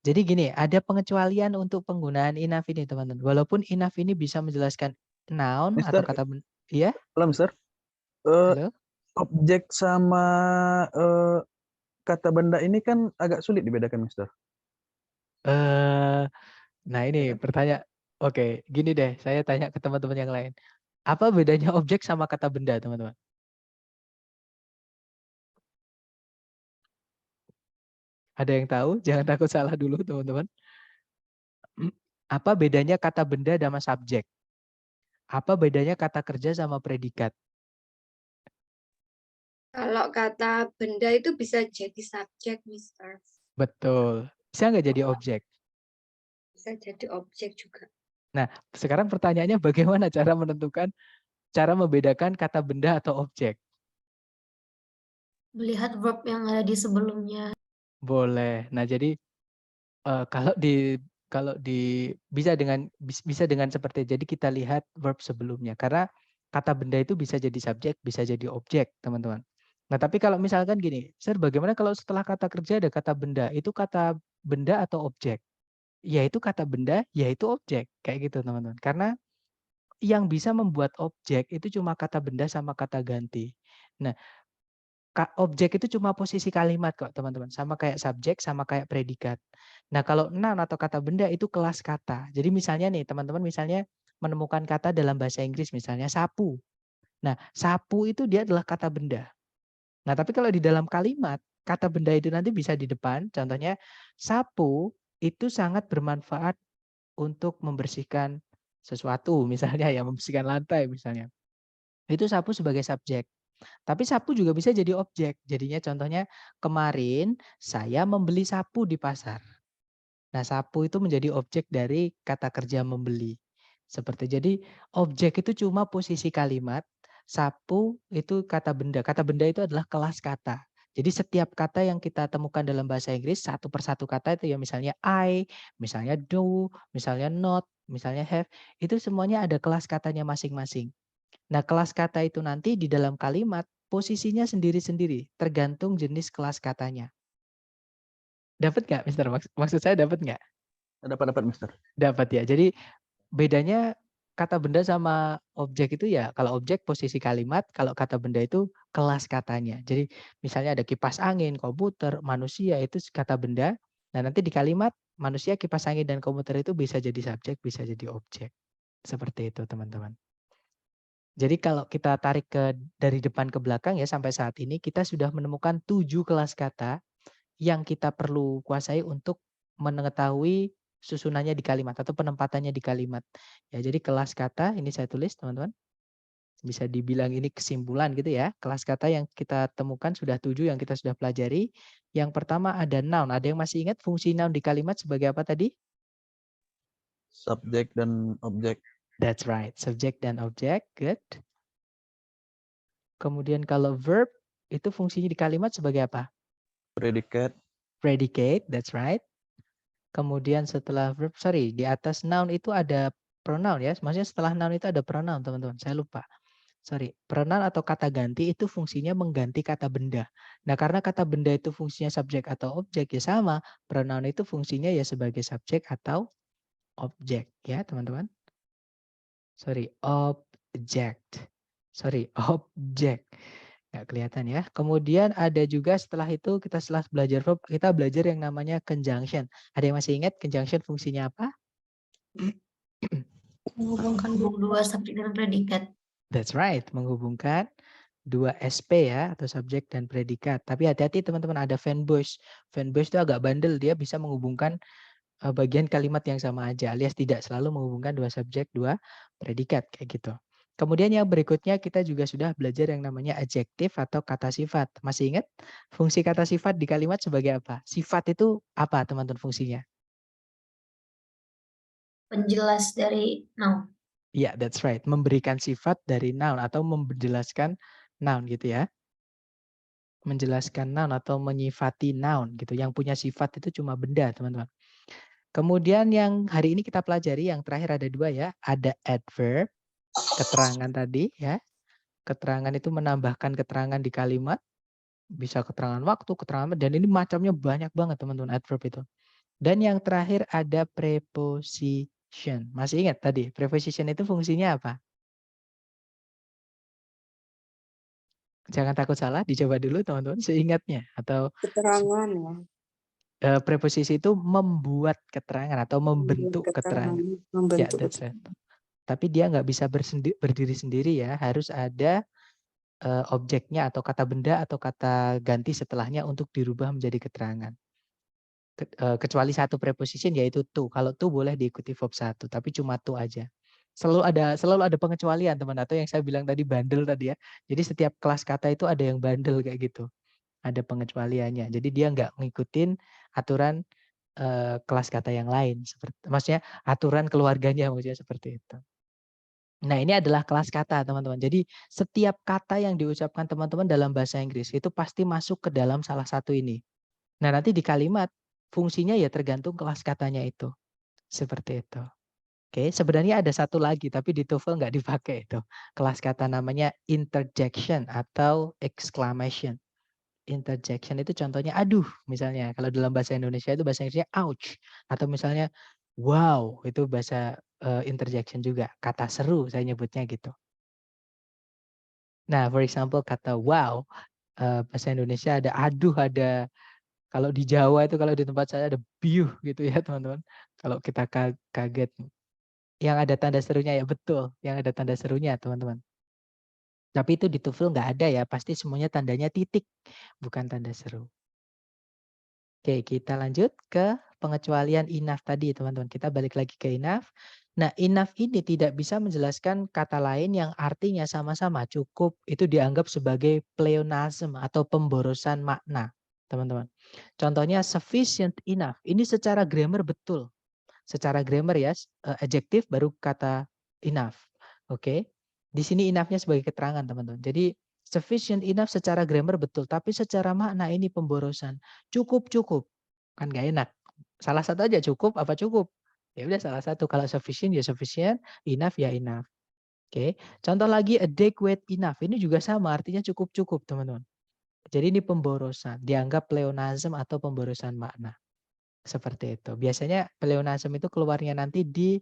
Speaker 1: Jadi gini, ada pengecualian untuk penggunaan enough ini teman-teman. Walaupun enough ini bisa menjelaskan noun atau
Speaker 5: Mister,
Speaker 1: kata benda. Iya?
Speaker 5: halo Mister.
Speaker 1: Halo?
Speaker 5: Objek sama kata benda ini kan agak sulit dibedakan, Mister.
Speaker 1: Nah ini pertanyaan. Oke, gini deh, saya tanya ke teman-teman yang lain. Apa bedanya objek sama kata benda, teman-teman? Ada yang tahu? Jangan takut salah dulu, teman-teman. Apa bedanya kata benda sama subjek? Apa bedanya kata kerja sama predikat?
Speaker 4: Kalau kata benda itu bisa jadi subjek, Mister.
Speaker 1: Betul. Bisa nggak jadi objek?
Speaker 4: Bisa jadi objek juga.
Speaker 1: Nah, sekarang pertanyaannya bagaimana cara menentukan, cara membedakan kata benda atau objek?
Speaker 6: Melihat verb yang ada di sebelumnya.
Speaker 1: Boleh. Nah, jadi kalau di bisa dengan seperti jadi kita lihat verb sebelumnya. Karena kata benda itu bisa jadi subjek, bisa jadi objek, teman-teman. Nah, tapi kalau misalkan gini, Sir, bagaimana kalau setelah kata kerja ada kata benda? Itu kata benda atau objek? Ya itu kata benda, yaitu objek. Kayak gitu, teman-teman. Karena yang bisa membuat objek itu cuma kata benda sama kata ganti. Nah, objek itu cuma posisi kalimat kok, teman-teman. Sama kayak subjek, sama kayak predikat. Nah, kalau noun atau kata benda itu kelas kata. Jadi misalnya nih, teman-teman misalnya menemukan kata dalam bahasa Inggris, misalnya sapu. Nah, sapu itu dia adalah kata benda. Nah, tapi kalau di dalam kalimat, kata benda itu nanti bisa di depan. Contohnya, sapu itu sangat bermanfaat untuk membersihkan sesuatu, misalnya ya, membersihkan lantai misalnya. Itu sapu sebagai subjek. Tapi sapu juga bisa jadi objek. Jadinya contohnya kemarin saya membeli sapu di pasar. Nah, sapu itu menjadi objek dari kata kerja membeli. Seperti jadi objek itu cuma posisi kalimat, sapu itu kata benda. Kata benda itu adalah kelas kata. Jadi setiap kata yang kita temukan dalam bahasa Inggris satu persatu kata itu ya misalnya I, misalnya do, misalnya not, misalnya have, itu semuanya ada kelas katanya masing-masing. Nah, kelas kata itu nanti di dalam kalimat posisinya sendiri-sendiri, tergantung jenis kelas katanya. Dapat nggak, Mister? Maksud saya dapat nggak?
Speaker 5: Dapat Mister.
Speaker 1: Dapat ya. Jadi bedanya kata benda sama objek itu ya, kalau objek posisi kalimat, kalau kata benda itu kelas katanya. Jadi misalnya ada kipas angin, komputer, manusia itu kata benda. Nah, nanti di kalimat manusia, kipas angin, dan komputer itu bisa jadi subjek, bisa jadi objek. Seperti itu, teman-teman. Jadi kalau kita tarik dari depan ke belakang ya sampai saat ini kita sudah menemukan 7 kelas kata yang kita perlu kuasai untuk mengetahui susunannya di kalimat atau penempatannya di kalimat. Ya, jadi kelas kata ini saya tulis, teman-teman. Bisa dibilang ini kesimpulan gitu ya. Kelas kata yang kita temukan sudah 7 yang kita sudah pelajari. Yang pertama ada noun. Ada yang masih ingat fungsi noun di kalimat sebagai apa tadi?
Speaker 5: Subjek dan objek.
Speaker 1: That's right. Subjek dan objek. Good. Kemudian kalau verb itu fungsinya di kalimat sebagai apa?
Speaker 5: Predikat.
Speaker 1: Predicate, that's right. Kemudian setelah verb, di atas noun itu ada pronoun ya. Maksudnya setelah noun itu ada pronoun, teman-teman. Saya lupa. Pronoun atau kata ganti itu fungsinya mengganti kata benda. Nah, karena kata benda itu fungsinya subjek atau objek ya sama, pronoun itu fungsinya ya sebagai subjek atau objek ya, teman-teman. Objek. Nggak kelihatan ya. Kemudian ada juga setelah itu setelah belajar verb, kita belajar yang namanya conjunction. Ada yang masih ingat conjunction fungsinya apa?
Speaker 6: Menghubungkan dua subjek dan predikat.
Speaker 1: That's right, menghubungkan dua SP ya, atau subjek dan predikat. Tapi hati-hati teman-teman, ada fanboys. Fanboys itu agak bandel, dia bisa menghubungkan bagian kalimat yang sama aja, alias tidak selalu menghubungkan dua subjek, dua predikat, kayak gitu. Kemudian yang berikutnya kita juga sudah belajar yang namanya adjektif atau kata sifat. Masih ingat fungsi kata sifat di kalimat sebagai apa? Sifat itu apa teman-teman fungsinya?
Speaker 6: Penjelas dari noun.
Speaker 1: Ya, that's right. Memberikan sifat dari noun atau menjelaskan noun gitu ya. Menjelaskan noun atau menyifati noun gitu. Yang punya sifat itu cuma benda, teman-teman. Kemudian yang hari ini kita pelajari yang terakhir ada 2 ya. Ada adverb, keterangan tadi ya. Keterangan itu menambahkan keterangan di kalimat. Bisa keterangan waktu, keterangan, dan ini macamnya banyak banget teman-teman adverb itu. Dan yang terakhir ada preposition. Masih ingat tadi, preposition itu fungsinya apa? Jangan takut salah, dicoba dulu teman-teman seingatnya. Atau
Speaker 7: keterangan ya.
Speaker 1: Preposisi itu membuat keterangan atau membentuk keterangan. Ya, that's right. Tapi dia nggak bisa berdiri sendiri ya, harus ada objeknya atau kata benda atau kata ganti setelahnya untuk dirubah menjadi keterangan. Kecuali satu preposition yaitu to. Kalau to boleh diikuti verb 1, tapi cuma to aja. Selalu ada pengecualian teman, atau yang saya bilang tadi bandel tadi ya. Jadi setiap kelas kata itu ada yang bandel kayak gitu. Ada pengecualiannya. Jadi dia nggak ngikutin aturan kelas kata yang lain. Maksudnya aturan keluarganya maksudnya seperti itu. Nah, ini adalah kelas kata, teman-teman. Jadi setiap kata yang diucapkan teman-teman dalam bahasa Inggris itu pasti masuk ke dalam salah satu ini. Nah, nanti di kalimat fungsinya ya tergantung kelas katanya itu. Seperti itu. Oke, sebenarnya ada satu lagi, tapi di TOEFL nggak dipakai itu. Kelas kata namanya interjection atau exclamation. Interjection itu contohnya aduh, misalnya. Kalau dalam bahasa Indonesia itu bahasa Inggrisnya ouch. Atau misalnya wow, itu bahasa interjection juga. Kata seru saya nyebutnya gitu. Nah, for example kata wow, bahasa Indonesia ada aduh, ada kalau di Jawa itu kalau di tempat saya ada biuh gitu ya teman-teman. Kalau kita kaget. Yang ada tanda serunya ya betul, yang ada tanda serunya teman-teman. Tapi itu di TOEFL nggak ada ya, pasti semuanya tandanya titik, bukan tanda seru. Oke, kita lanjut ke pengecualian enough tadi teman-teman. Kita balik lagi ke enough. Nah, enough ini tidak bisa menjelaskan kata lain yang artinya sama-sama cukup. Itu dianggap sebagai pleonasm atau pemborosan makna, teman-teman. Contohnya sufficient enough. Ini secara grammar betul. Secara grammar ya, adjektif baru kata enough. Oke. Di sini enough-nya sebagai keterangan, teman-teman. Jadi sufficient enough secara grammar betul, tapi secara makna ini pemborosan. Cukup. Kan gak enak. Salah satu aja cukup apa cukup? Ya udah salah satu. Kalau sufficient ya sufficient, enough ya enough. Oke. Contoh lagi adequate enough. Ini juga sama, artinya cukup, teman-teman. Jadi ini pemborosan, dianggap pleonasm atau pemborosan makna. Seperti itu. Biasanya pleonasm itu keluarnya nanti di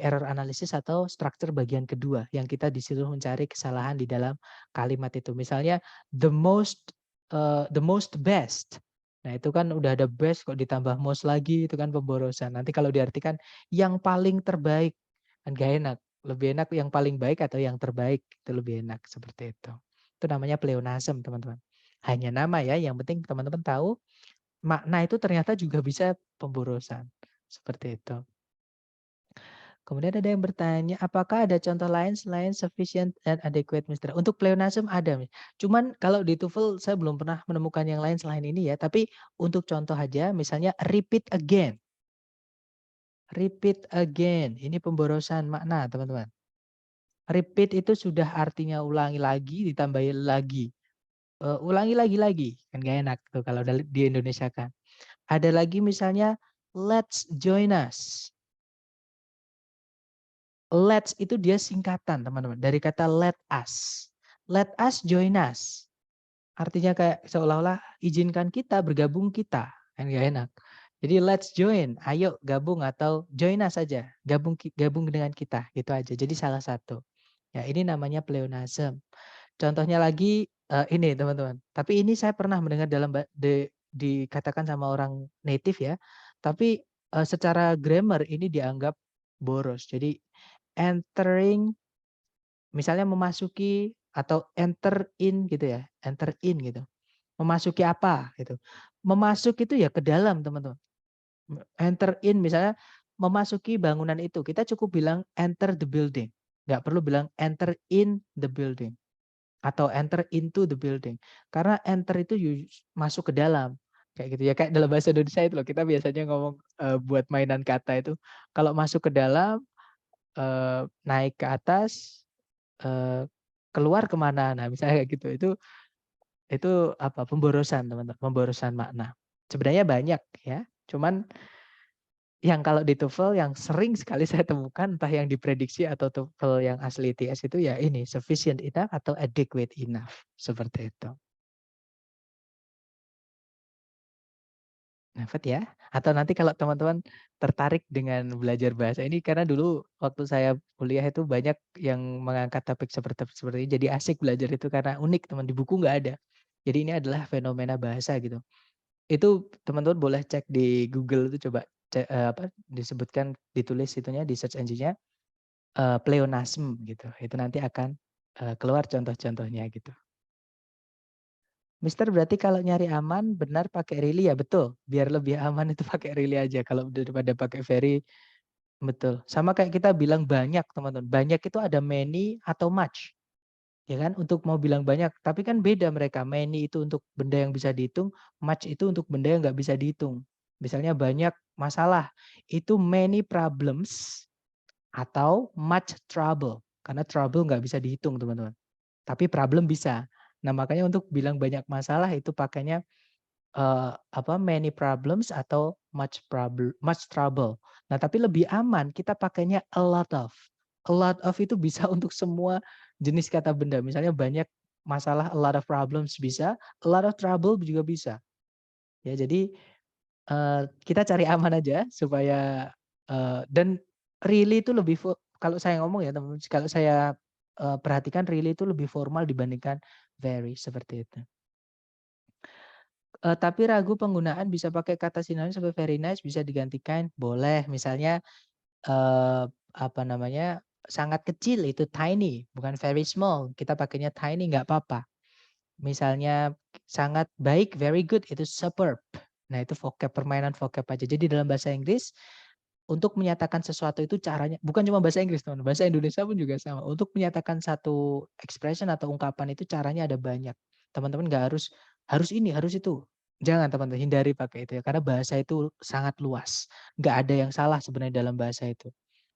Speaker 1: error analysis atau struktur bagian kedua yang kita disuruh mencari kesalahan di dalam kalimat itu. Misalnya the most best. Nah, itu kan udah ada best kok ditambah most lagi, itu kan pemborosan. Nanti kalau diartikan yang paling terbaik kan gak enak. Lebih enak yang paling baik atau yang terbaik, itu lebih enak seperti itu. Itu namanya pleonasm, teman-teman. Hanya nama ya, yang penting teman-teman tahu makna itu ternyata juga bisa pemborosan. Seperti itu. Kemudian ada yang bertanya, apakah ada contoh lain selain sufficient and adequate, Mister? Untuk pleonasm ada. Cuman kalau di TOEFL saya belum pernah menemukan yang lain selain ini ya. Tapi untuk contoh aja, misalnya repeat again. Repeat again. Ini pemborosan makna, teman-teman. Repeat itu sudah artinya ulangi lagi, ditambahi lagi. Ulangi lagi. Kan gak enak tuh kalau di Indonesia kan. Ada lagi misalnya let's join us. Let's itu dia singkatan teman-teman dari kata let us. Let us join us. Artinya kayak seolah-olah izinkan kita bergabung kita. Kan gak enak. Jadi let's join, ayo gabung atau join us saja. Gabung dengan kita, gitu aja. Jadi salah satu. Ya, ini namanya pleonasm. Contohnya lagi ini teman-teman. Tapi ini saya pernah mendengar dalam dikatakan sama orang native ya. Tapi secara grammar ini dianggap boros. Jadi entering, misalnya memasuki atau enter in gitu ya. Enter in gitu. Memasuki apa gitu. Memasuk itu ya ke dalam teman-teman. Enter in misalnya memasuki bangunan itu. Kita cukup bilang enter the building. Nggak perlu bilang enter in the building. Atau enter into the building. Karena enter itu masuk ke dalam. Kayak gitu ya. Kayak dalam bahasa Indonesia itu loh. Kita biasanya ngomong buat mainan kata itu. Kalau masuk ke dalam, naik ke atas, keluar kemana. Nah misalnya kayak gitu. Itu apa? Pemborosan teman-teman. Pemborosan makna. Sebenarnya banyak ya. Cuman yang kalau di TOEFL yang sering sekali saya temukan entah yang diprediksi atau TOEFL yang asli ITS itu ya ini sufficient enough atau adequate enough seperti itu. Dapat ya? Atau nanti kalau teman-teman tertarik dengan belajar bahasa ini karena dulu waktu saya kuliah itu banyak yang mengangkat topik seperti ini jadi asik belajar itu karena unik teman di buku nggak ada. Jadi ini adalah fenomena bahasa gitu. Itu teman-teman boleh cek di Google itu coba disebutkan ditulis itunya di search engine-nya pleonasm gitu. Itu nanti akan keluar contoh-contohnya gitu. Mister berarti kalau nyari aman benar pakai really ya betul. Biar lebih aman itu pakai really aja kalau daripada pakai very betul. Sama kayak kita bilang banyak teman-teman. Banyak itu ada many atau much. Ya kan untuk mau bilang banyak tapi kan beda mereka. Many itu untuk benda yang bisa dihitung, much itu untuk benda yang nggak bisa dihitung. Misalnya banyak masalah itu many problems atau much trouble karena trouble nggak bisa dihitung teman-teman. Tapi problem bisa. Nah makanya untuk bilang banyak masalah itu pakainya many problems atau much trouble. Nah, tapi lebih aman kita pakainya a lot of. A lot of itu bisa untuk semua jenis kata benda. Misalnya banyak masalah, a lot of problems bisa, a lot of trouble juga bisa. Ya, jadi kita cari aman aja supaya dan really itu lebih kalau saya ngomong ya teman-teman, kalau saya perhatikan really itu lebih formal dibandingkan very seperti itu. Tapi ragu penggunaan bisa pakai kata sinonim seperti very nice bisa digantikan, boleh. Misalnya apa namanya sangat kecil itu tiny, bukan very small. Kita pakainya tiny nggak apa-apa. Misalnya sangat baik, very good itu superb. Nah itu vocab, permainan vocab aja. Jadi dalam bahasa Inggris untuk menyatakan sesuatu itu caranya bukan cuma bahasa Inggris teman, bahasa Indonesia pun juga sama. Untuk menyatakan satu expression atau ungkapan itu caranya ada banyak. Teman-teman nggak harus ini, harus itu. Jangan teman-teman hindari pakai itu ya karena bahasa itu sangat luas. Nggak ada yang salah sebenarnya dalam bahasa itu.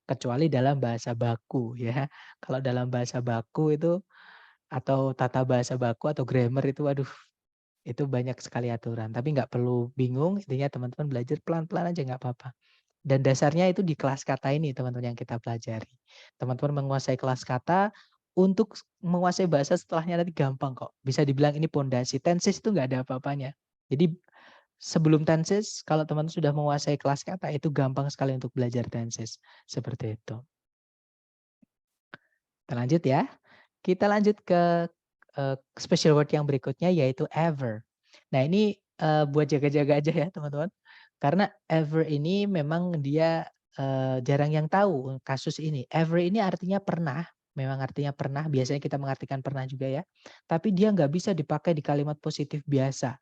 Speaker 1: Kecuali dalam bahasa baku ya. Kalau dalam bahasa baku itu atau tata bahasa baku atau grammar itu aduh itu banyak sekali aturan. Tapi nggak perlu bingung, intinya teman-teman belajar pelan-pelan aja nggak apa-apa. Dan dasarnya itu di kelas kata ini teman-teman yang kita pelajari. Teman-teman menguasai kelas kata, untuk menguasai bahasa setelahnya nanti gampang kok. Bisa dibilang ini pondasi. Tenses itu nggak ada apa-apanya. Jadi sebelum tenses, kalau teman-teman sudah menguasai kelas kata, itu gampang sekali untuk belajar tenses. Seperti itu. Kita lanjut ya. Kita lanjut ke special word yang berikutnya yaitu ever. Nah ini buat jaga-jaga aja ya teman-teman. Karena ever ini memang dia jarang yang tahu kasus ini. Ever ini artinya pernah. Memang artinya pernah. Biasanya kita mengartikan pernah juga ya. Tapi dia nggak bisa dipakai di kalimat positif biasa.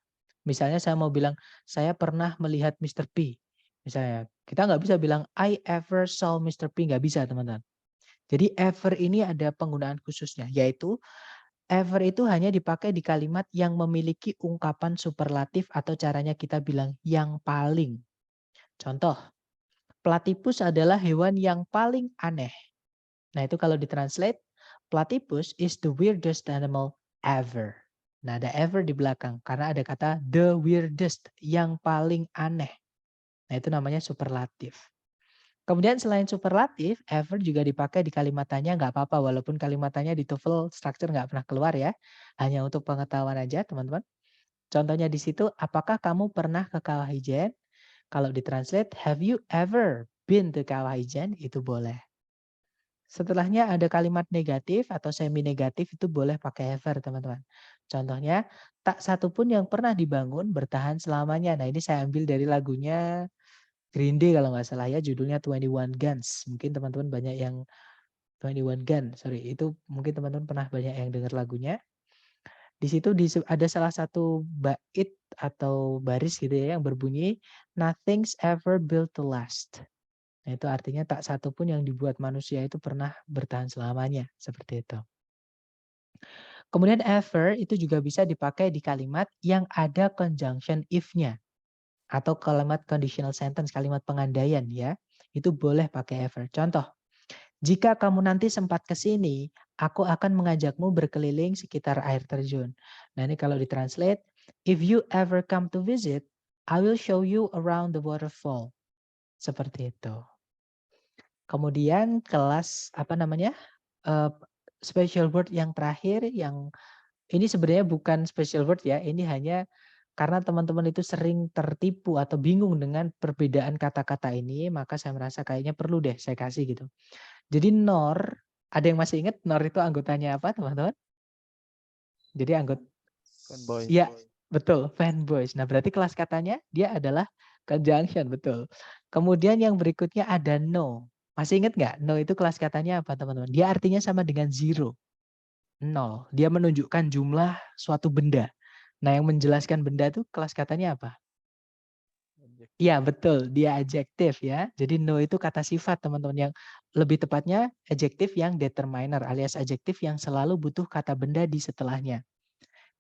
Speaker 1: Misalnya saya mau bilang, saya pernah melihat Mr. P. Misalnya, kita nggak bisa bilang, I ever saw Mr. P. Nggak bisa teman-teman. Jadi ever ini ada penggunaan khususnya, yaitu ever itu hanya dipakai di kalimat yang memiliki ungkapan superlatif atau caranya kita bilang yang paling. Contoh, platypus adalah hewan yang paling aneh. Nah itu kalau ditranslate, platypus is the weirdest animal ever. Nah ada ever di belakang karena ada kata the weirdest, yang paling aneh. Nah itu namanya superlatif. Kemudian selain superlatif, ever juga dipakai di kalimat tanya nggak apa-apa. Walaupun kalimat tanya di TOEFL structure nggak pernah keluar ya. Hanya untuk pengetahuan aja teman-teman. Contohnya di situ, apakah kamu pernah ke Kawah Ijen? Kalau ditranslate, have you ever been to Kawah Ijen? Itu boleh. Setelahnya ada kalimat negatif atau semi negatif itu boleh pakai ever teman-teman. Contohnya, tak satu pun yang pernah dibangun bertahan selamanya. Nah ini saya ambil dari lagunya Green Day kalau nggak salah ya, judulnya 21 Guns. Mungkin teman-teman banyak yang 21 Gun, sorry, itu mungkin teman-teman pernah banyak yang dengar lagunya. Di situ ada salah satu bait atau baris gitu ya yang berbunyi nothing's ever built to last. Nah, itu artinya tak satu pun yang dibuat manusia itu pernah bertahan selamanya, seperti itu. Kemudian ever itu juga bisa dipakai di kalimat yang ada conjunction if-nya. Atau kalimat conditional sentence, kalimat pengandaian ya. Itu boleh pakai ever. Contoh, jika kamu nanti sempat ke sini, aku akan mengajakmu berkeliling sekitar air terjun. Nah ini kalau ditranslate, if you ever come to visit, I will show you around the waterfall. Seperti itu. Kemudian kelas special word yang terakhir yang ini sebenarnya bukan special word ya, ini hanya karena teman-teman itu sering tertipu atau bingung dengan perbedaan kata-kata ini, maka saya merasa kayaknya perlu deh saya kasih gitu. Jadi nor, ada yang masih ingat nor itu anggotanya apa teman-teman? Jadi anggota,
Speaker 5: Fanboy.
Speaker 1: ya betul, fanboys. Nah berarti kelas katanya dia adalah conjunction, betul. Kemudian yang berikutnya ada no. Masih ingat nggak? No itu kelas katanya apa teman-teman? Dia artinya sama dengan zero. 0. Dia menunjukkan jumlah suatu benda. Nah, yang menjelaskan benda itu kelas katanya apa? Iya, betul. Dia adjektif ya. Jadi no itu kata sifat teman-teman, yang lebih tepatnya adjektif yang determiner alias adjektif yang selalu butuh kata benda di setelahnya.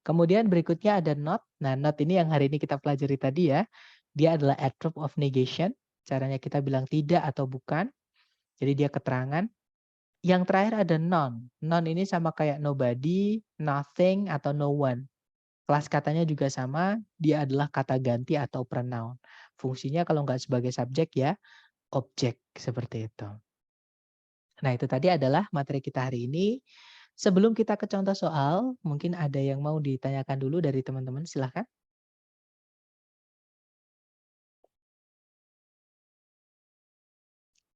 Speaker 1: Kemudian berikutnya ada not. Nah, not ini yang hari ini kita pelajari tadi ya. Dia adalah adverb of negation. Caranya kita bilang tidak atau bukan. Jadi dia keterangan. Yang terakhir ada non. Non ini sama kayak nobody, nothing, atau no one. Kelas katanya juga sama, dia adalah kata ganti atau pronoun. Fungsinya kalau nggak sebagai subjek ya, objek, seperti itu. Nah, itu tadi adalah materi kita hari ini. Sebelum kita ke contoh soal, mungkin ada yang mau ditanyakan dulu dari teman-teman, silahkan.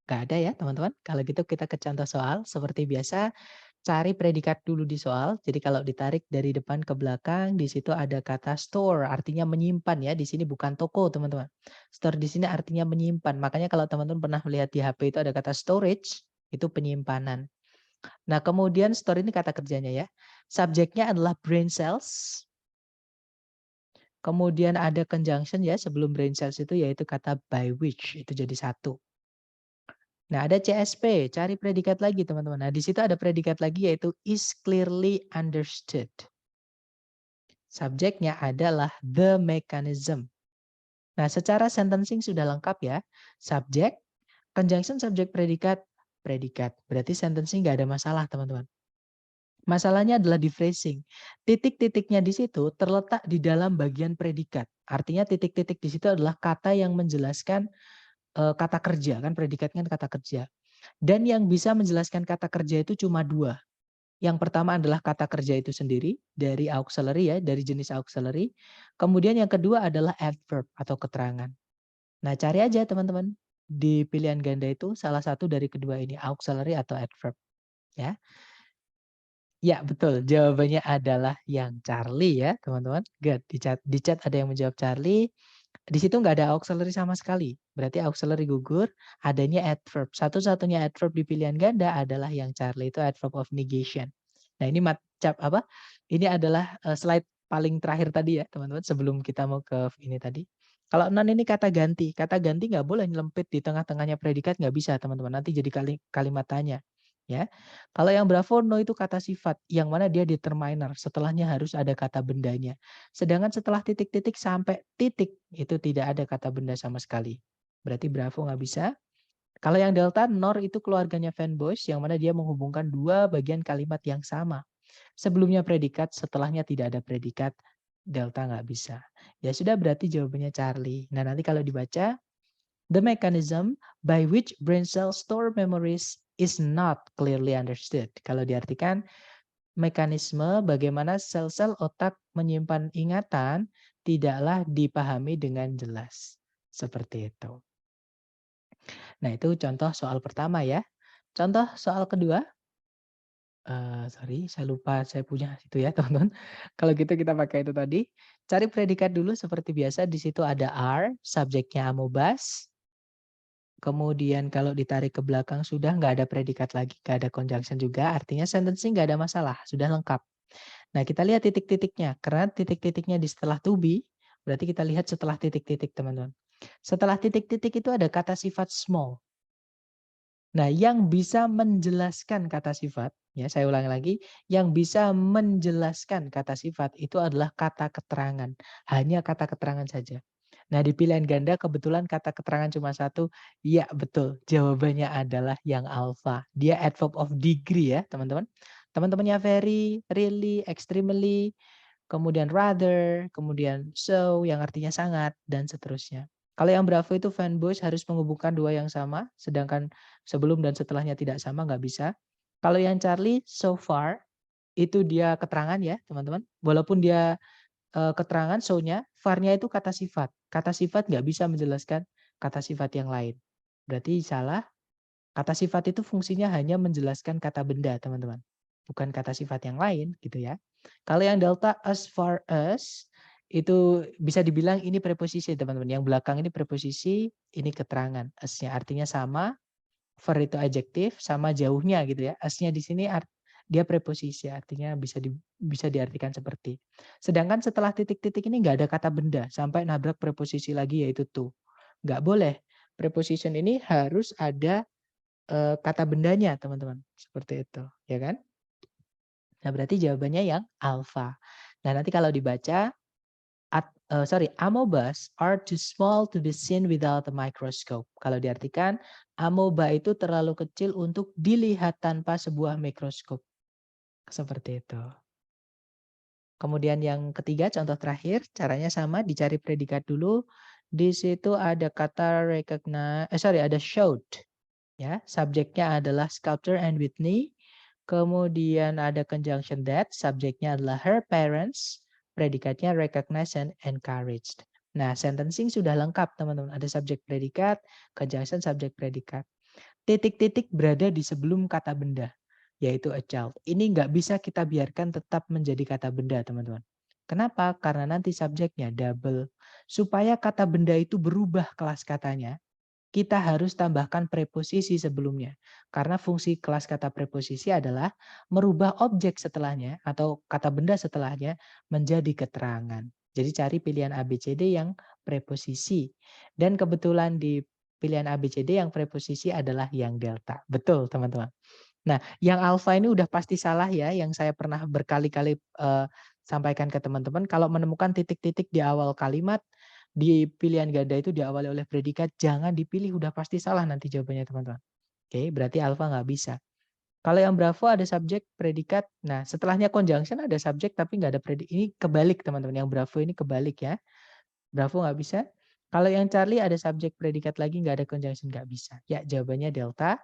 Speaker 1: Nggak ada ya teman-teman? Kalau gitu kita ke contoh soal. Seperti biasa, cari predikat dulu di soal. Jadi kalau ditarik dari depan ke belakang, di situ ada kata store, artinya menyimpan ya. Di sini bukan toko teman-teman. Store di sini artinya menyimpan. Makanya kalau teman-teman pernah melihat di HP itu ada kata storage, itu penyimpanan. Nah kemudian store ini kata kerjanya ya. Subjeknya adalah brain cells. Kemudian ada conjunction ya sebelum brain cells itu yaitu kata by which, itu jadi satu. Nah, ada CSP, cari predikat lagi teman-teman. Nah, di situ ada predikat lagi yaitu is clearly understood. Subjeknya adalah the mechanism. Nah, secara sentencing sudah lengkap ya. Subjek, conjunction subjek predikat, predikat. Berarti sentencing nggak ada masalah teman-teman. Masalahnya adalah di phrasing. Titik-titiknya di situ terletak di dalam bagian predikat. Artinya titik-titik di situ adalah kata yang menjelaskan kata kerja. Kan predikat kan kata kerja. Dan yang bisa menjelaskan kata kerja itu cuma dua. Yang pertama adalah kata kerja itu sendiri dari auxiliary ya, dari jenis auxiliary. Kemudian yang kedua adalah adverb atau keterangan. Nah, cari aja teman-teman di pilihan ganda itu salah satu dari kedua ini, auxiliary atau adverb. Ya. Ya, betul. Jawabannya adalah yang Charlie ya, teman-teman. Good. Di chat ada yang menjawab Charlie. Di situ nggak ada auxiliary sama sekali. Berarti auxiliary gugur, adanya adverb. Satu-satunya adverb di pilihan ganda adalah yang Charlie, itu adverb of negation. Nah, ini ini adalah slide paling terakhir tadi ya, teman-teman, sebelum kita mau ke ini tadi. Kalau non ini kata ganti. Kata ganti nggak boleh nyelempit di tengah-tengahnya predikat, nggak bisa, teman-teman. Nanti jadi kalimat tanya. Ya, kalau yang bravo no itu kata sifat, yang mana dia determiner, setelahnya harus ada kata bendanya. Sedangkan setelah titik-titik sampai titik itu tidak ada kata benda sama sekali. Berarti bravo nggak bisa. Kalau yang delta nor itu keluarganya fanboys, yang mana dia menghubungkan dua bagian kalimat yang sama. Sebelumnya predikat, setelahnya tidak ada predikat, delta nggak bisa. Ya sudah, berarti jawabannya Charlie. Nah nanti kalau dibaca, the mechanism by which brain cells store memories is not clearly understood. Kalau diartikan, mekanisme bagaimana sel-sel otak menyimpan ingatan tidaklah dipahami dengan jelas. Seperti itu. Nah, itu contoh soal pertama ya. Contoh soal kedua. Sorry, saya lupa saya punya itu ya, teman-teman. Kalau gitu kita pakai itu tadi. Cari predikat dulu seperti biasa. Di situ ada are, subjeknya amobas. Kemudian kalau ditarik ke belakang sudah nggak ada predikat lagi, nggak ada conjunction juga, artinya sentencing nggak ada masalah, sudah lengkap. Nah kita lihat titik-titiknya, karena titik-titiknya di setelah to be, berarti kita lihat setelah titik-titik teman-teman. Setelah titik-titik itu ada kata sifat small. Nah yang bisa menjelaskan kata sifat, ya saya ulangi lagi, yang bisa menjelaskan kata sifat itu adalah kata keterangan, hanya kata keterangan saja. Nah di pilihan ganda kebetulan kata keterangan cuma satu. Ya betul, jawabannya adalah yang alpha. Dia adverb of degree ya teman-teman. Teman-temannya very, really, extremely, kemudian rather, kemudian so yang artinya sangat, dan seterusnya. Kalau yang bravo itu fanboys harus menghubungkan dua yang sama, sedangkan sebelum dan setelahnya tidak sama, nggak bisa. Kalau yang Charlie so far, itu dia keterangan ya teman-teman. Walaupun dia keterangan so-nya, var-nya itu kata sifat. Kata sifat nggak bisa menjelaskan kata sifat yang lain. Berarti salah. Kata sifat itu fungsinya hanya menjelaskan kata benda, teman-teman. Bukan kata sifat yang lain, gitu ya. Kalau yang delta as far as, itu bisa dibilang ini preposisi, teman-teman. Yang belakang ini preposisi, ini keterangan. As-nya artinya sama, ver itu adjektif, sama jauhnya gitu ya. As-nya di sini dia preposisi, artinya bisa diartikan seperti. Sedangkan setelah titik-titik ini nggak ada kata benda sampai nabrak preposisi lagi yaitu to. Nggak boleh. Preposition ini harus ada kata bendanya, teman-teman. Seperti itu, ya kan? Nah, berarti jawabannya yang alpha. Nah, nanti kalau dibaca amobas are too small to be seen without a microscope. Kalau diartikan, amoeba itu terlalu kecil untuk dilihat tanpa sebuah mikroskop. Seperti itu. Kemudian yang ketiga, contoh terakhir, caranya sama, dicari predikat dulu. Di situ ada kata recognize, ada showed. Ya, subjeknya adalah Sculptor and Whitney. Kemudian ada conjunction that, subjeknya adalah her parents, predikatnya recognize and encouraged. Nah, sentencing sudah lengkap, teman-teman. Ada subjek predikat, conjunction subjek predikat. Titik-titik berada di sebelum kata benda, yaitu a child. Ini nggak bisa kita biarkan tetap menjadi kata benda, teman-teman. Kenapa? Karena nanti subjeknya double. Supaya kata benda itu berubah kelas katanya, kita harus tambahkan preposisi sebelumnya. Karena fungsi kelas kata preposisi adalah merubah objek setelahnya atau kata benda setelahnya menjadi keterangan. Jadi cari pilihan ABCD yang preposisi. Dan kebetulan di pilihan ABCD yang preposisi adalah yang delta. Betul, teman-teman. Nah, yang alfa ini udah pasti salah ya, yang saya pernah berkali-kali sampaikan ke teman-teman. Kalau menemukan titik-titik di awal kalimat, di pilihan ganda itu diawali oleh predikat, jangan dipilih, udah pasti salah nanti jawabannya teman-teman. Oke, berarti alfa nggak bisa. Kalau yang bravo ada subjek, predikat, nah setelahnya conjunction ada subjek tapi nggak ada predikat. Ini kebalik teman-teman, yang bravo ini kebalik ya. Bravo nggak bisa. Kalau yang Charlie ada subjek predikat lagi, nggak ada conjunction, nggak bisa. Ya, jawabannya delta.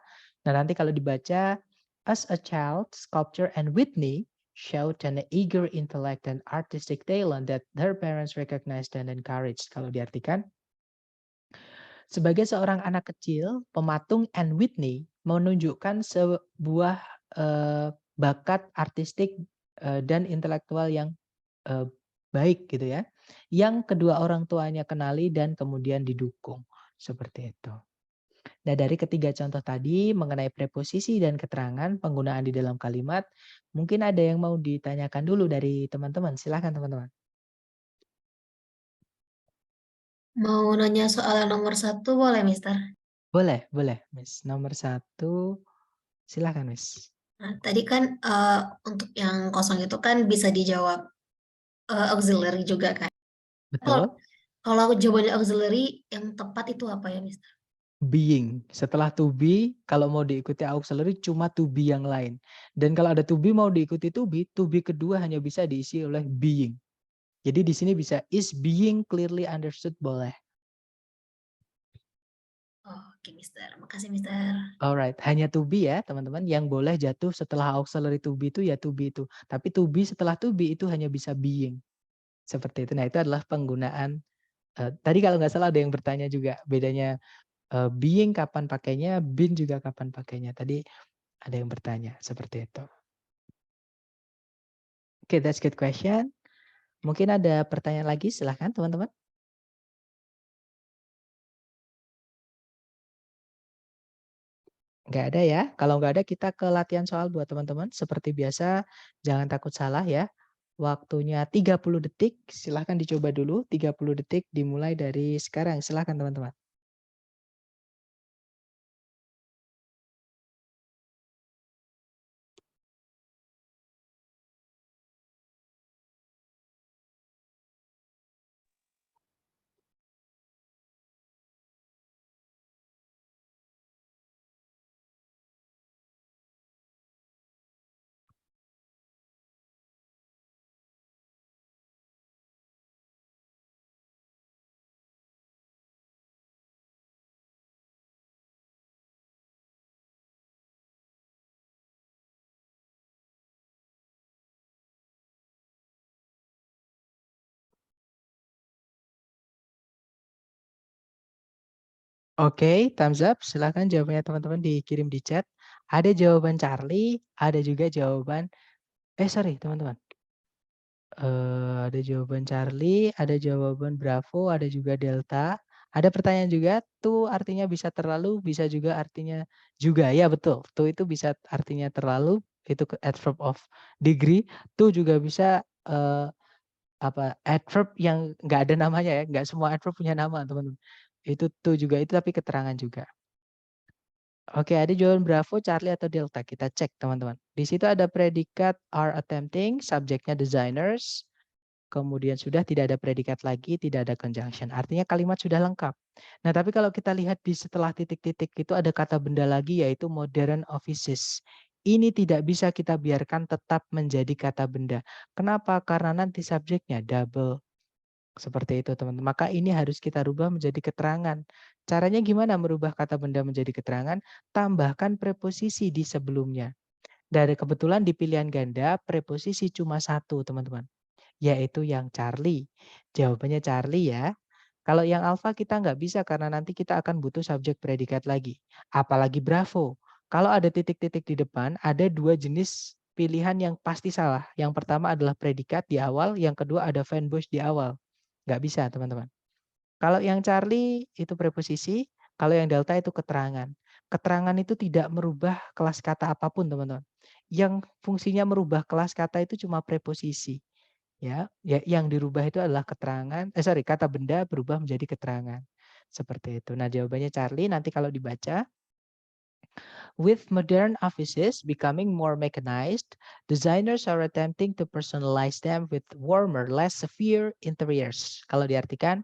Speaker 1: Nah, nanti kalau dibaca, as a child, Sculptor and Whitney showed an eager intellect and artistic talent that her parents recognized and encouraged. Kalau diartikan, sebagai seorang anak kecil, pematung and Whitney menunjukkan sebuah bakat artistik dan intelektual yang baik gitu ya, yang kedua orang tuanya kenali dan kemudian didukung, seperti itu. Nah, dari ketiga contoh tadi mengenai preposisi dan keterangan penggunaan di dalam kalimat, mungkin ada yang mau ditanyakan dulu dari teman-teman. Silakan teman-teman.
Speaker 6: Mau nanya soal nomor 1 boleh, Mister?
Speaker 1: Boleh, Miss. Nomor 1, silakan, Miss.
Speaker 6: Nah, tadi kan untuk yang kosong itu kan bisa dijawab auxiliary juga kan?
Speaker 1: Betul.
Speaker 6: Kalau jawabannya auxiliary yang tepat itu apa ya, Mister?
Speaker 1: Being. Setelah to be, kalau mau diikuti auxiliary cuma to be yang lain. Dan kalau ada to be mau diikuti to be kedua hanya bisa diisi oleh being. Jadi di sini bisa is being clearly understood boleh.
Speaker 6: Oke, Mister. Makasih, Mister.
Speaker 1: Alright, hanya to be ya teman-teman. Yang boleh jatuh setelah auxiliary to be itu ya to be itu. Tapi to be setelah to be itu hanya bisa being. Seperti itu. Nah itu adalah penggunaan. Tadi kalau nggak salah ada yang bertanya juga bedanya being kapan pakainya, been juga kapan pakainya. Tadi ada yang bertanya seperti itu. Oke, that's good question. Mungkin ada pertanyaan lagi, silahkan teman-teman. Nggak ada ya. Kalau nggak ada kita ke latihan soal buat teman-teman. Seperti biasa, jangan takut salah ya. Waktunya 30 detik, silahkan dicoba dulu. 30 detik dimulai dari sekarang. Silahkan teman-teman. Oke, thumbs up. Silahkan jawabannya teman-teman dikirim di chat. Ada jawaban Charlie, ada juga jawaban, sorry teman-teman. Ada jawaban Charlie, ada jawaban Bravo, ada juga Delta. Ada pertanyaan juga, tuh artinya bisa terlalu, bisa juga artinya juga. Ya betul, tuh itu bisa artinya terlalu, itu adverb of degree. Tuh juga bisa adverb yang nggak ada namanya ya, nggak semua adverb punya nama teman-teman. Itu tuh juga itu tapi keterangan juga. Oke, ada jawaban Bravo, Charlie atau Delta. Kita cek teman-teman. Di situ ada predikat are attempting, subjeknya designers. Kemudian sudah tidak ada predikat lagi, tidak ada conjunction. Artinya kalimat sudah lengkap. Nah, tapi kalau kita lihat di setelah titik-titik itu ada kata benda lagi yaitu modern offices. Ini tidak bisa kita biarkan tetap menjadi kata benda. Kenapa? Karena nanti subjeknya double. Seperti itu teman-teman. Maka ini harus kita rubah menjadi keterangan. Caranya gimana merubah kata benda menjadi keterangan? Tambahkan preposisi di sebelumnya. Dari kebetulan di pilihan ganda preposisi cuma satu teman-teman. Yaitu yang Charlie. Jawabannya Charlie ya. Kalau yang alfa kita nggak bisa karena nanti kita akan butuh subjek predikat lagi. Apalagi Bravo. Kalau ada titik-titik di depan, ada dua jenis pilihan yang pasti salah. Yang pertama adalah predikat di awal, yang kedua ada fanboys di awal. Nggak bisa teman-teman. Kalau yang Charlie itu preposisi, kalau yang delta itu keterangan. Keterangan itu tidak merubah kelas kata apapun teman-teman. Yang fungsinya merubah kelas kata itu cuma preposisi. Ya, yang dirubah itu adalah keterangan, kata benda berubah menjadi keterangan. Seperti itu. Nah, jawabannya Charlie nanti kalau dibaca, with modern offices becoming more mechanized, designers are attempting to personalize them with warmer, less severe interiors. Kalau diartikan,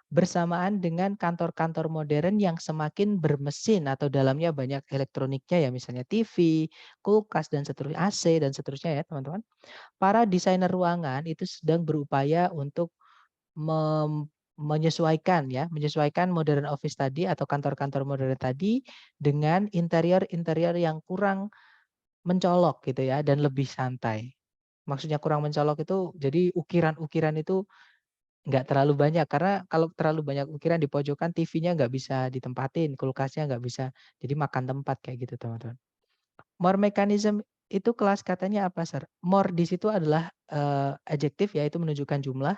Speaker 1: bersamaan dengan kantor-kantor modern yang semakin bermesin atau dalamnya banyak elektroniknya ya, misalnya TV, kulkas, dan seterusnya, AC, dan seterusnya ya teman-teman. Para desainer ruangan itu sedang berupaya untuk menyesuaikan modern office tadi atau kantor-kantor modern tadi dengan interior-interior yang kurang mencolok gitu ya dan lebih santai. Maksudnya kurang mencolok itu jadi ukiran-ukiran itu nggak terlalu banyak karena kalau terlalu banyak ukiran di pojokan TV-nya nggak bisa ditempatin, kulkasnya nggak bisa, jadi makan tempat kayak gitu teman-teman. More mechanism itu kelas katanya apa, Sir? More di situ adalah adjektif yaitu menunjukkan jumlah.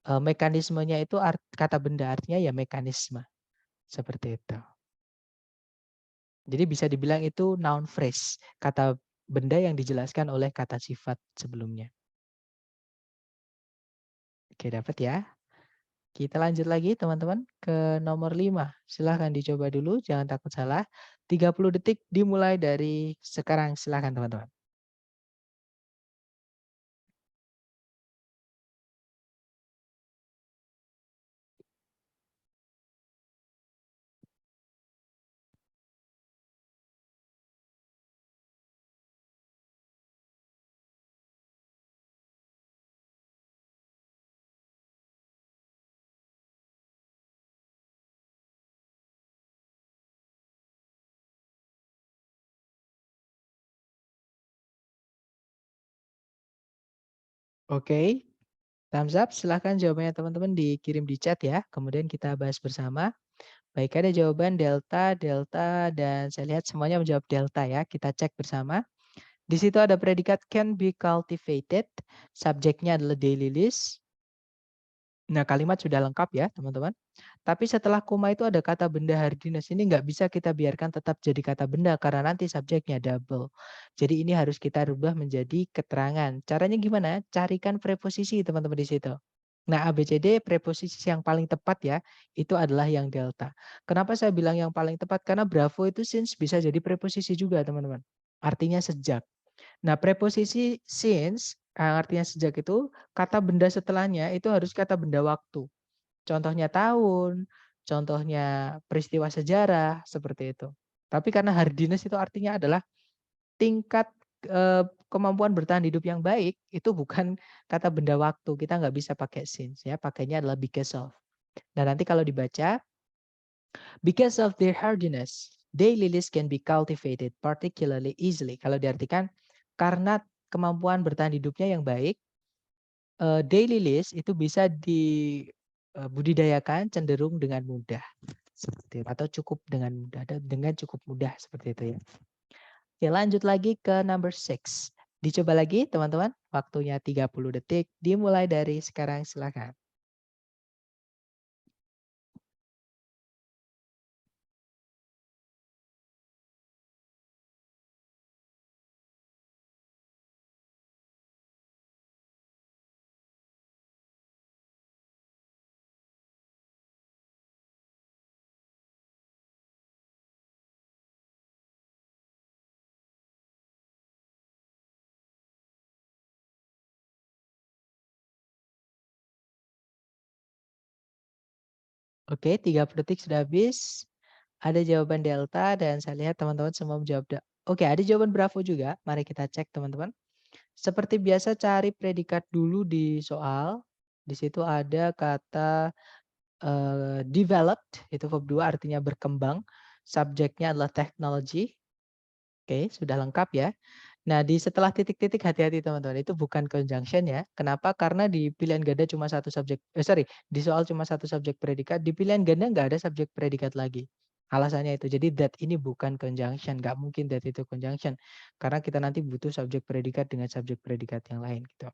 Speaker 1: Mekanismenya itu kata benda artinya ya mekanisme. Seperti itu. Jadi bisa dibilang itu noun phrase, kata benda yang dijelaskan oleh kata sifat sebelumnya. Oke, dapat ya. Kita lanjut lagi teman-teman ke nomor 5. Silahkan dicoba dulu, jangan takut salah. 30 detik dimulai dari sekarang, silahkan teman-teman. Oke, thumbs up, silahkan jawabannya teman-teman dikirim di chat ya. Kemudian kita bahas bersama. Baik, ada jawaban delta, delta, dan saya lihat semuanya menjawab delta ya. Kita cek bersama. Di situ ada predikat can be cultivated. Subjeknya adalah daily list. Nah, kalimat sudah lengkap ya, teman-teman. Tapi setelah koma itu ada kata benda hardiness. Ini nggak bisa kita biarkan tetap jadi kata benda karena nanti subjeknya double. Jadi ini harus kita rubah menjadi keterangan. Caranya gimana? Carikan preposisi teman-teman di situ. Nah, ABCD preposisi yang paling tepat ya, itu adalah yang delta. Kenapa saya bilang yang paling tepat? Karena bravo itu since bisa jadi preposisi juga, teman-teman. Artinya sejak. Nah, preposisi since, artinya sejak itu, kata benda setelahnya itu harus kata benda waktu. Contohnya tahun, contohnya peristiwa sejarah, seperti itu. Tapi karena hardiness itu artinya adalah tingkat kemampuan bertahan hidup yang baik, itu bukan kata benda waktu. Kita nggak bisa pakai since, ya. Pakainya adalah because of. Nah, nanti kalau dibaca, because of their hardiness, daily list can be cultivated particularly easily. Kalau diartikan, karena kemampuan bertahan hidupnya yang baik, daily list itu bisa dibudidayakan cenderung dengan mudah. Seperti itu. Atau cukup dengan mudah. Dengan cukup mudah seperti itu ya. Oke, lanjut lagi ke number 6. Dicoba lagi teman-teman. Waktunya 30 detik. Dimulai dari sekarang, silakan. Oke, 30 detik sudah habis. Ada jawaban delta dan saya lihat teman-teman semua menjawab. Oke, ada jawaban bravo juga. Mari kita cek teman-teman. Seperti biasa cari predikat dulu di soal Di situ ada kata developed, itu verb 2 artinya berkembang. Subjeknya adalah technology. Oke, sudah lengkap ya. Nah, di setelah titik-titik hati-hati teman-teman, itu bukan conjunction ya. Kenapa? Karena di pilihan ganda cuma satu subjek, di soal cuma satu subjek predikat, di pilihan ganda nggak ada subjek predikat lagi. Alasannya itu. Jadi that ini bukan conjunction, nggak mungkin that itu conjunction. Karena kita nanti butuh subjek predikat dengan subjek predikat yang lain gitu.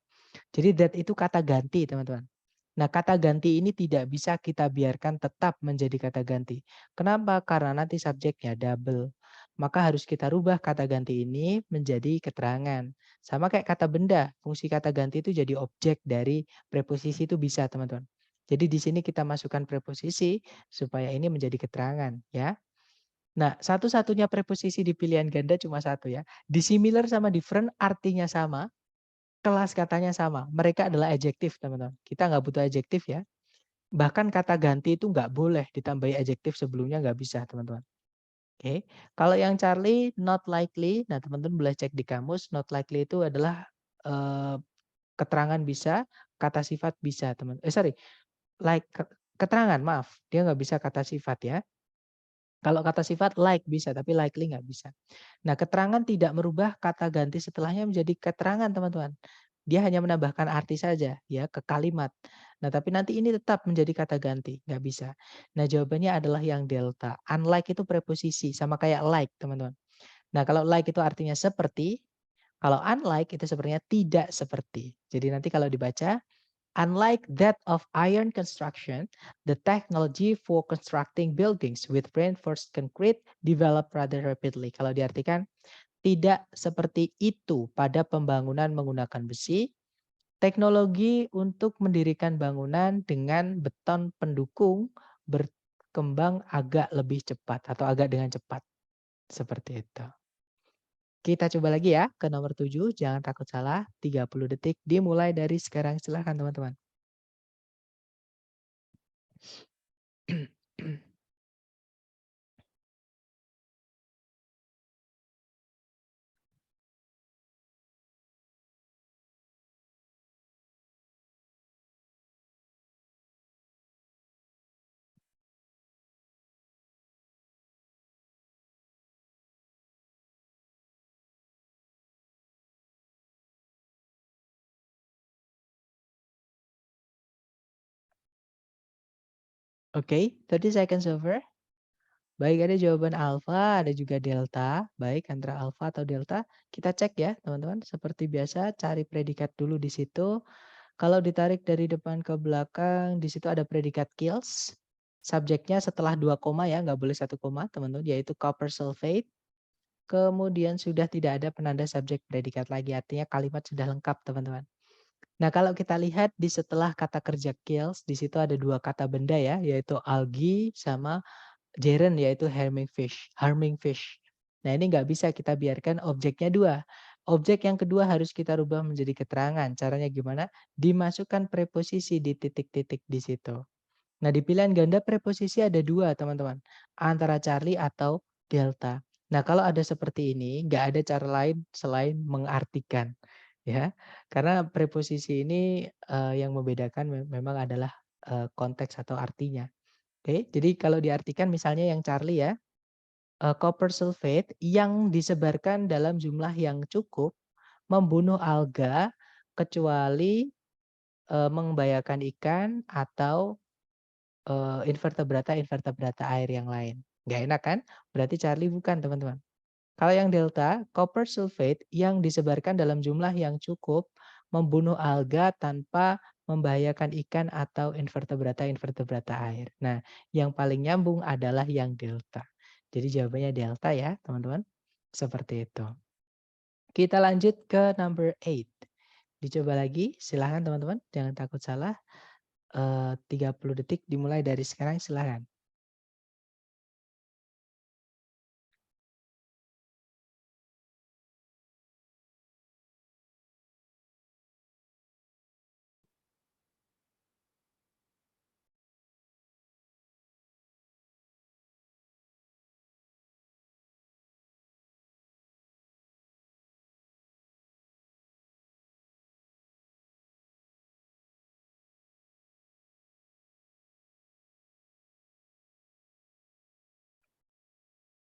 Speaker 1: Jadi that itu kata ganti teman-teman. Nah, kata ganti ini tidak bisa kita biarkan tetap menjadi kata ganti. Kenapa? Karena nanti subjeknya double. Maka harus kita rubah kata ganti ini menjadi keterangan. Sama kayak kata benda, fungsi kata ganti itu jadi objek dari preposisi itu bisa, teman-teman. Jadi di sini kita masukkan preposisi supaya ini menjadi keterangan, ya. Nah, satu-satunya preposisi di pilihan ganda cuma satu ya. Dissimilar sama different artinya sama, kelas katanya sama. Mereka adalah adjektif, teman-teman. Kita nggak butuh adjektif ya. Bahkan kata ganti itu nggak boleh ditambahi adjektif sebelumnya, nggak bisa, teman-teman. Oke. Kalau yang Charlie, not likely. Nah, teman-teman boleh cek di kamus. Not likely itu adalah keterangan bisa, kata sifat bisa, teman. Like keterangan, maaf. Dia nggak bisa kata sifat ya. Kalau kata sifat like bisa, tapi likely nggak bisa. Nah, keterangan tidak merubah kata ganti setelahnya menjadi keterangan, teman-teman. Dia hanya menambahkan arti saja ya ke kalimat. Nah, tapi nanti ini tetap menjadi kata ganti, nggak bisa. Nah, jawabannya adalah yang delta. Unlike itu preposisi, sama kayak like, teman-teman. Nah, kalau like itu artinya seperti, kalau unlike itu sebenarnya tidak seperti. Jadi nanti kalau dibaca, unlike that of iron construction, the technology for constructing buildings with reinforced concrete developed rather rapidly. Kalau diartikan, tidak seperti itu pada pembangunan menggunakan besi, teknologi untuk mendirikan bangunan dengan beton pendukung berkembang agak lebih cepat atau agak dengan cepat. Seperti itu. Kita coba lagi ya ke nomor 7. Jangan takut salah. 30 detik dimulai dari sekarang. Silahkan teman-teman. Oke, 30 seconds over. Baik, ada jawaban alfa, ada juga delta. Baik, antara alfa atau delta. Kita cek ya, teman-teman. Seperti biasa, cari predikat dulu di situ. Kalau ditarik dari depan ke belakang, di situ ada predikat kills. Subjeknya setelah 2 koma ya, nggak boleh 1 koma, teman-teman, yaitu copper sulfate. Kemudian sudah tidak ada penanda subjek predikat lagi, artinya kalimat sudah lengkap, teman-teman. Nah, kalau kita lihat di setelah kata kerja kills, di situ ada 2 kata benda ya, yaitu algae sama gerund, yaitu harming fish. Nah, ini nggak bisa kita biarkan objeknya 2. Objek yang kedua harus kita rubah menjadi keterangan. Caranya gimana? Dimasukkan preposisi di titik-titik di situ. Nah, di pilihan ganda preposisi ada 2, teman-teman. Antara Charlie atau delta. Nah, kalau ada seperti ini, nggak ada cara lain selain mengartikan. Ya, karena preposisi ini yang membedakan memang adalah konteks atau artinya. Oke, jadi kalau diartikan misalnya yang Charlie ya, copper sulfate yang disebarkan dalam jumlah yang cukup membunuh alga kecuali membahayakan ikan atau invertebrata air yang lain. Nggak enak kan? Berarti Charlie bukan, teman-teman. Kalau yang delta, copper sulfate yang disebarkan dalam jumlah yang cukup membunuh alga tanpa membahayakan ikan atau invertebrata air. Nah, yang paling nyambung adalah yang delta. Jadi jawabannya delta ya, teman-teman. Seperti itu. Kita lanjut ke number 8. Dicoba lagi, silahkan teman-teman. Jangan takut salah. 30 detik dimulai dari sekarang, silahkan.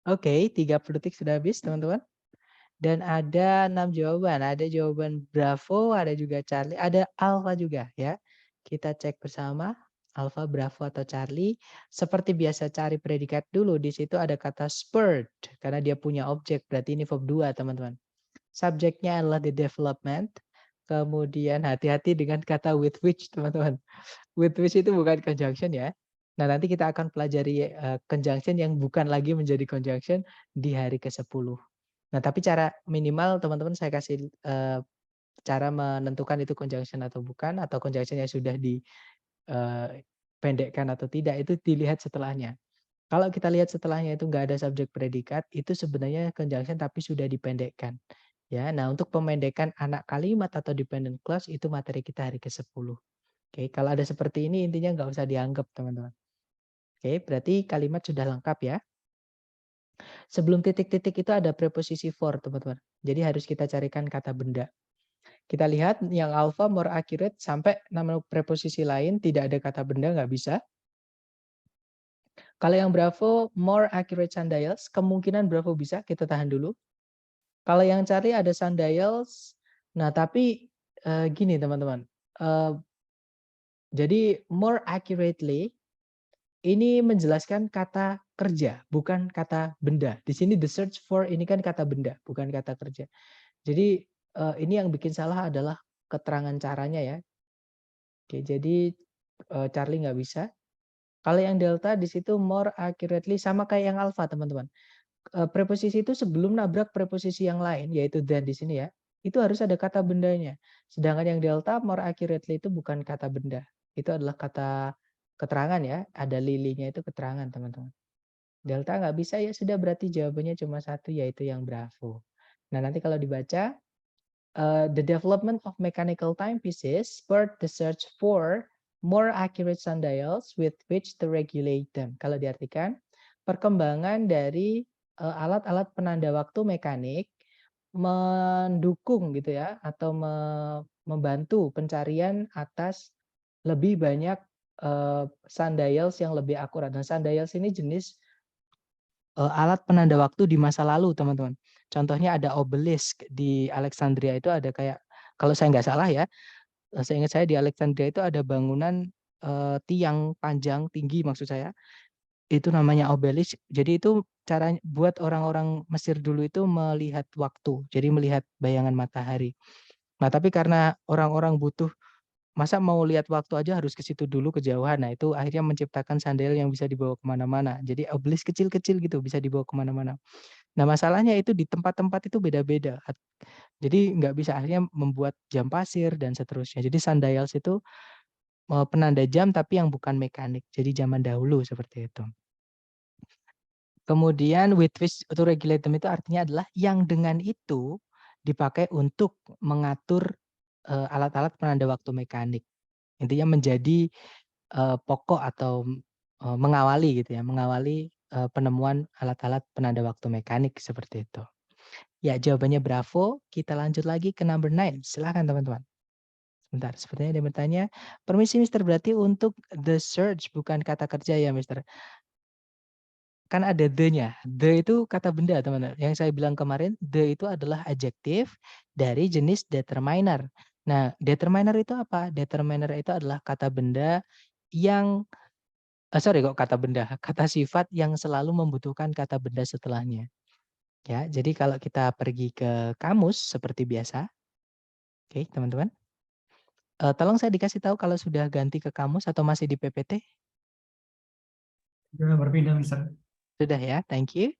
Speaker 1: Oke, 30 detik sudah habis, teman-teman. Dan ada 6 jawaban. Ada jawaban Bravo, ada juga Charlie, ada Alpha juga ya. Kita cek bersama Alpha, Bravo, atau Charlie. Seperti biasa cari predikat dulu. Di situ ada kata spurred karena dia punya objek. Berarti ini verb 2, teman-teman. Subjeknya adalah the development. Kemudian hati-hati dengan kata with which, teman-teman. With which itu bukan conjunction ya. Nah, nanti kita akan pelajari conjunction yang bukan lagi menjadi conjunction di hari ke-10. Nah, tapi cara minimal teman-teman saya kasih cara menentukan itu conjunction atau bukan, atau conjunction yang sudah dipendekkan atau tidak, itu dilihat setelahnya. Kalau kita lihat setelahnya itu nggak ada subjek predikat, itu sebenarnya conjunction tapi sudah dipendekkan. Ya, nah untuk pemendekan anak kalimat atau dependent clause itu materi kita hari ke-10. Oke, kalau ada seperti ini intinya nggak usah dianggap, teman-teman. Oke, berarti kalimat sudah lengkap ya. Sebelum titik-titik itu ada preposisi for, teman-teman. Jadi harus kita carikan kata benda. Kita lihat yang alpha more accurate sampai nama preposisi lain tidak ada kata benda, nggak bisa. Kalau yang bravo more accurate sundials, kemungkinan bravo bisa, kita tahan dulu. Kalau yang Charlie ada sundials, nah tapi gini teman-teman. Jadi more accurately ini menjelaskan kata kerja, bukan kata benda. Di sini the search for ini kan kata benda, bukan kata kerja. Jadi ini yang bikin salah adalah keterangan caranya ya. Oke, jadi Charlie nggak bisa. Kalau yang delta di situ more accurately sama kayak yang alpha, teman-teman. Preposisi itu sebelum nabrak preposisi yang lain, yaitu than di sini ya, itu harus ada kata bendanya. Sedangkan yang delta more accurately itu bukan kata benda. Itu adalah kata keterangan ya. Ada lilinya itu keterangan, teman-teman. Delta nggak bisa ya sudah berarti jawabannya cuma satu, yaitu yang bravo. Nah, nanti kalau dibaca, the development of mechanical timepieces spurred the search for more accurate sundials with which to regulate them. Kalau diartikan, perkembangan dari alat-alat penanda waktu mekanik mendukung gitu ya, atau membantu pencarian atas lebih banyak sundials yang lebih akurat. Dan sundials ini jenis alat penanda waktu di masa lalu, teman-teman. Contohnya ada obelisk di Alexandria itu ada kayak, kalau saya nggak salah ya, seingat saya di Alexandria itu ada bangunan tiang panjang tinggi maksud saya, itu namanya obelisk. Jadi itu cara buat orang-orang Mesir dulu itu melihat waktu, jadi melihat bayangan matahari. Nah tapi karena orang-orang butuh, masa mau lihat waktu aja harus ke situ dulu kejauhan. Nah itu akhirnya menciptakan sandal yang bisa dibawa kemana-mana. Jadi obelisk kecil-kecil gitu bisa dibawa kemana-mana. Nah masalahnya itu di tempat-tempat itu beda-beda. Jadi nggak bisa, akhirnya membuat jam pasir dan seterusnya. Jadi sundials itu penanda jam tapi yang bukan mekanik. Jadi zaman dahulu seperti itu. Kemudian with which to regulate them itu artinya adalah yang dengan itu dipakai untuk mengatur alat-alat penanda waktu mekanik. Intinya menjadi pokok atau mengawali gitu ya, mengawali penemuan alat-alat penanda waktu mekanik seperti itu. Ya, jawabannya bravo. Kita lanjut lagi ke number 9. Silakan teman-teman. Sebentar, sepertinya ada yang bertanya. Permisi Mister, berarti untuk the search bukan kata kerja ya Mister? Kan ada the-nya. The itu kata benda, teman-teman. Yang saya bilang kemarin, the itu adalah adjektif dari jenis determiner. Nah, determiner itu apa? Determiner itu adalah kata benda yang kok kata benda, kata sifat yang selalu membutuhkan kata benda setelahnya. Ya, jadi kalau kita pergi ke kamus seperti biasa. Oke, teman-teman. Tolong saya dikasih tahu kalau sudah ganti ke kamus atau masih di PPT?
Speaker 3: Sudah berpindah, Mister.
Speaker 1: Sudah ya, thank you.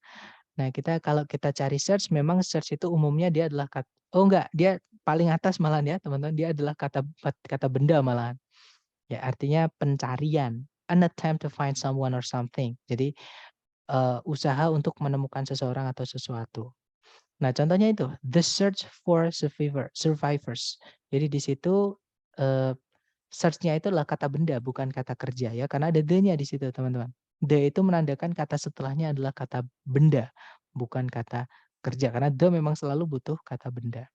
Speaker 1: Nah, kalau kita cari search, memang search itu umumnya dia adalah dia paling atas malahan ya, teman-teman. Dia adalah kata benda malahan. Ya, artinya pencarian, an attempt to find someone or something. Jadi usaha untuk menemukan seseorang atau sesuatu. Nah, contohnya itu the search for survivors. Jadi di situ search-nya itu adalah kata benda, bukan kata kerja ya, karena ada the-nya di situ, teman-teman. The itu menandakan kata setelahnya adalah kata benda, bukan kata kerja, karena the memang selalu butuh kata benda.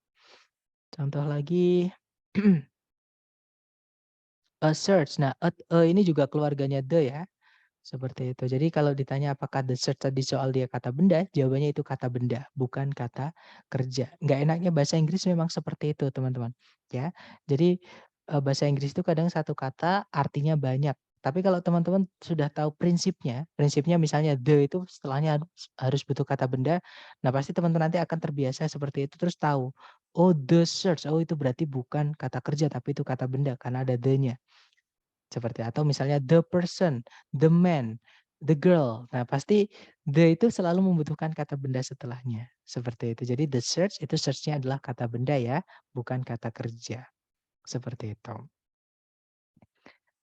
Speaker 1: Contoh lagi a search. Nah, ini juga keluarganya the ya. Seperti itu. Jadi kalau ditanya apakah the search tadi soal dia kata benda, jawabannya itu kata benda, bukan kata kerja. Nggak enaknya bahasa Inggris memang seperti itu, teman-teman. Ya, jadi bahasa Inggris itu kadang satu kata artinya banyak. Tapi kalau teman-teman sudah tahu prinsipnya misalnya the itu setelahnya harus butuh kata benda, nah pasti teman-teman nanti akan terbiasa seperti itu terus tahu, oh the search, oh itu berarti bukan kata kerja tapi itu kata benda karena ada the-nya. Seperti atau misalnya the person, the man, the girl. Nah, pasti the itu selalu membutuhkan kata benda setelahnya. Seperti itu. Jadi the search itu search-nya adalah kata benda ya, bukan kata kerja. Seperti itu.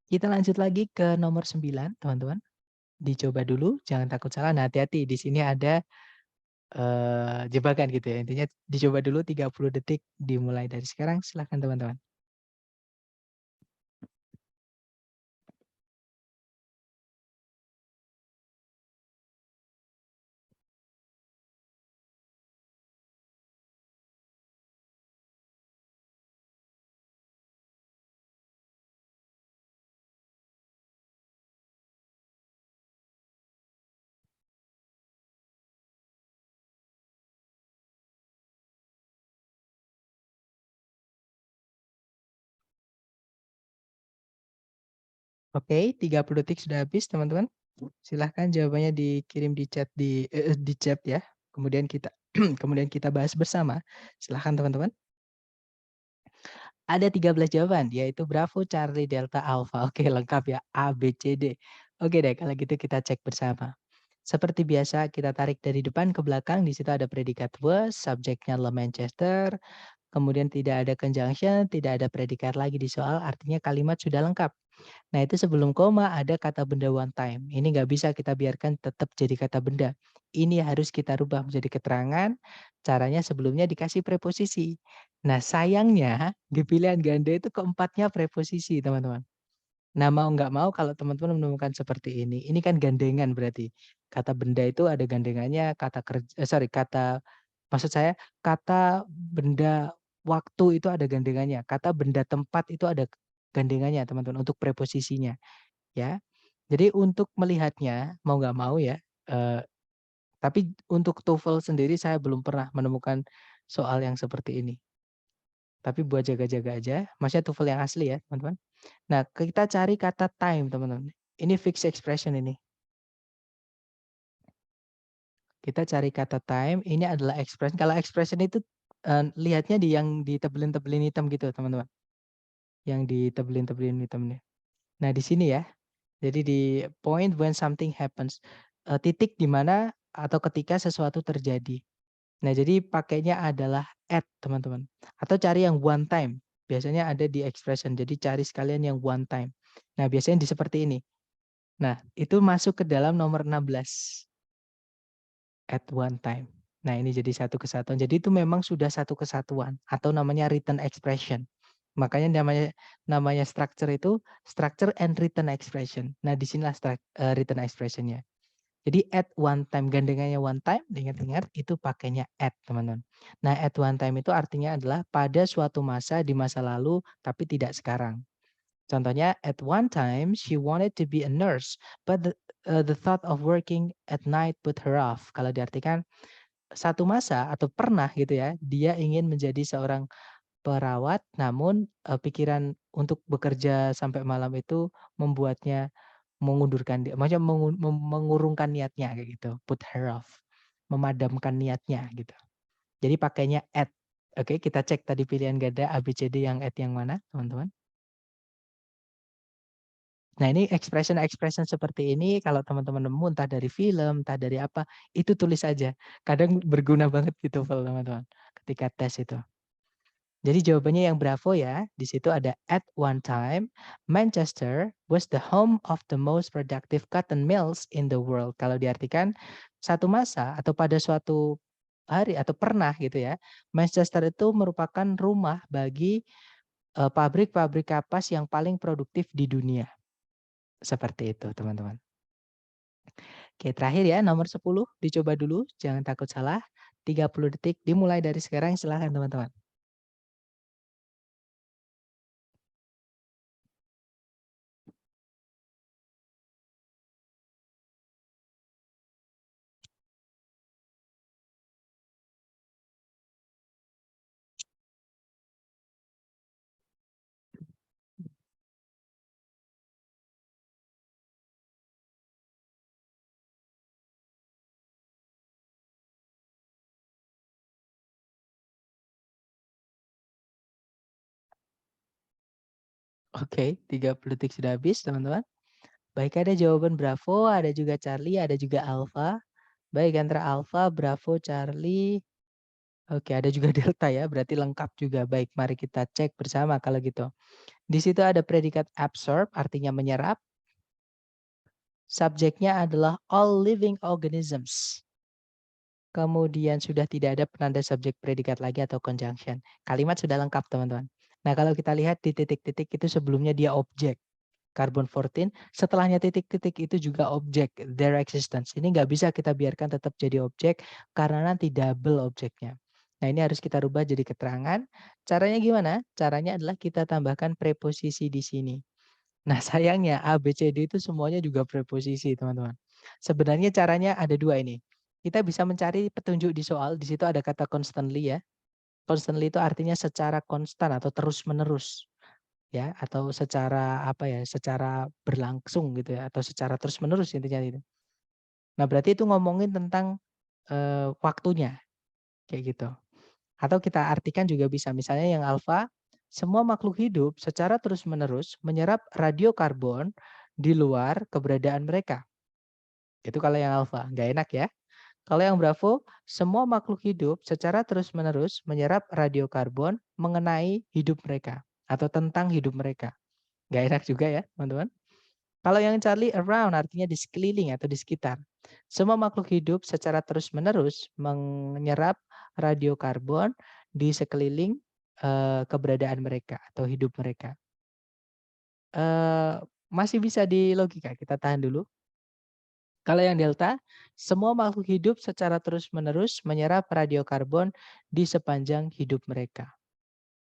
Speaker 1: Kita lanjut lagi ke nomor 9, teman-teman. Dicoba dulu, jangan takut salah. Nah, hati-hati di sini ada jebakan gitu ya. Intinya dicoba dulu 30 detik dimulai dari sekarang. Silakan teman-teman. Oke, 30 detik sudah habis, teman-teman. Silahkan jawabannya dikirim di chat ya. Kemudian kita kemudian kita bahas bersama. Silahkan teman-teman. Ada 13 jawaban, yaitu Bravo, Charlie, Delta, Alpha. Oke, lengkap ya. A, B, C, D. Oke deh, kalau gitu kita cek bersama. Seperti biasa, kita tarik dari depan ke belakang. Di situ ada predikat was, subjeknya Le Manchester. Kemudian tidak ada conjunction, tidak ada predikat lagi di soal. Artinya kalimat sudah lengkap. Nah, itu sebelum koma ada kata benda one time. Ini nggak bisa kita biarkan tetap jadi kata benda. Ini harus kita rubah menjadi keterangan. Caranya sebelumnya dikasih preposisi. Nah, sayangnya di pilihan ganda itu keempatnya preposisi, teman-teman. Nah, mau nggak mau kalau teman-teman menemukan seperti ini kan gandengan berarti. Kata benda itu ada gandengannya, maksud saya kata benda waktu itu ada gandengannya, kata benda tempat itu ada gandengannya, teman-teman, untuk preposisinya, ya. Jadi untuk melihatnya mau nggak mau ya, tapi untuk TOEFL sendiri saya belum pernah menemukan soal yang seperti ini. Tapi buat jaga-jaga aja, maksudnya TOEFL yang asli ya, teman-teman. Nah, kita cari kata time, teman-teman. Ini fixed expression ini. Kita cari kata time, ini adalah expression. Kalau expression itu lihatnya di yang ditebelin-tebelin hitam gitu, teman-teman. Yang ditebelin-tebelin hitam nih. Nah, di sini ya. Jadi di point when something happens. Titik di mana atau ketika sesuatu terjadi. Nah, jadi pakainya adalah at, teman-teman. Atau cari yang one time. Biasanya ada di expression. Jadi cari sekalian yang one time. Nah, biasanya di seperti ini. Nah, itu masuk ke dalam nomor 16. At one time. Nah, ini jadi satu kesatuan. Jadi itu memang sudah satu kesatuan atau namanya written expression. Makanya namanya structure itu structure and written expression. Nah, disinilah written expression-nya. Jadi at one time, gandengannya one time, ingat-ingat itu pakainya at, teman-teman. Nah, at one time itu artinya adalah pada suatu masa di masa lalu, tapi tidak sekarang. Contohnya, at one time she wanted to be a nurse, but the thought of working at night put her off. Kalau diartikan satu masa atau pernah gitu ya, dia ingin menjadi seorang perawat, namun pikiran untuk bekerja sampai malam itu membuatnya mengundurkan maksudnya mengurungkan niatnya kayak gitu, put her off, memadamkan niatnya gitu. Jadi pakainya at. Oke, kita cek tadi pilihan ganda ABCD yang at yang mana, teman-teman. Nah, ini expression seperti ini kalau teman-teman nemu entah dari film, entah dari apa, itu tulis aja. Kadang berguna banget gitu, teman-teman, ketika tes itu. Jadi jawabannya yang Bravo ya. Di situ ada at one time, Manchester was the home of the most productive cotton mills in the world. Kalau diartikan satu masa atau pada suatu hari atau pernah gitu ya, Manchester itu merupakan rumah bagi pabrik-pabrik kapas yang paling produktif di dunia. Seperti itu, teman-teman. Oke, terakhir ya, nomor 10. Dicoba dulu, jangan takut salah. 30 detik dimulai dari sekarang, silahkan teman-teman. Oke, 30 detik sudah habis, teman-teman. Baik, ada jawaban Bravo, ada juga Charlie, ada juga Alpha. Baik, antara Alpha, Bravo, Charlie. Oke, ada juga Delta ya, berarti lengkap juga. Baik, mari kita cek bersama kalau gitu. Di situ ada predikat absorb, artinya menyerap. Subjeknya adalah all living organisms. Kemudian sudah tidak ada penanda subjek predikat lagi atau conjunction. Kalimat sudah lengkap, teman-teman. Nah, kalau kita lihat di titik-titik itu sebelumnya dia objek. Carbon 14, setelahnya titik-titik itu juga objek, their existence. Ini nggak bisa kita biarkan tetap jadi objek karena nanti double objeknya. Nah, ini harus kita rubah jadi keterangan. Caranya gimana? Caranya adalah kita tambahkan preposisi di sini. Nah, sayangnya A, B, C, D itu semuanya juga preposisi, teman-teman. Sebenarnya caranya ada dua ini. Kita bisa mencari petunjuk di soal, di situ ada kata constantly ya. Constantly itu artinya secara konstan atau terus-menerus. Ya, atau secara apa ya, secara berlangsung gitu ya, atau secara terus-menerus intinya itu. Nah, berarti itu ngomongin tentang waktunya, kayak gitu. Atau kita artikan juga bisa, misalnya yang alfa, semua makhluk hidup secara terus-menerus menyerap radiokarbon di luar keberadaan mereka. Itu kalau yang alfa, nggak enak ya. Kalau yang bravo, semua makhluk hidup secara terus-menerus menyerap radiokarbon mengenai hidup mereka atau tentang hidup mereka. Nggak enak juga ya, teman-teman. Kalau yang Charlie around artinya di sekeliling atau di sekitar. Semua makhluk hidup secara terus-menerus menyerap radiokarbon di sekeliling keberadaan mereka atau hidup mereka. Masih bisa di logika, kita tahan dulu. Kalau yang delta, semua makhluk hidup secara terus-menerus menyerap radiokarbon di sepanjang hidup mereka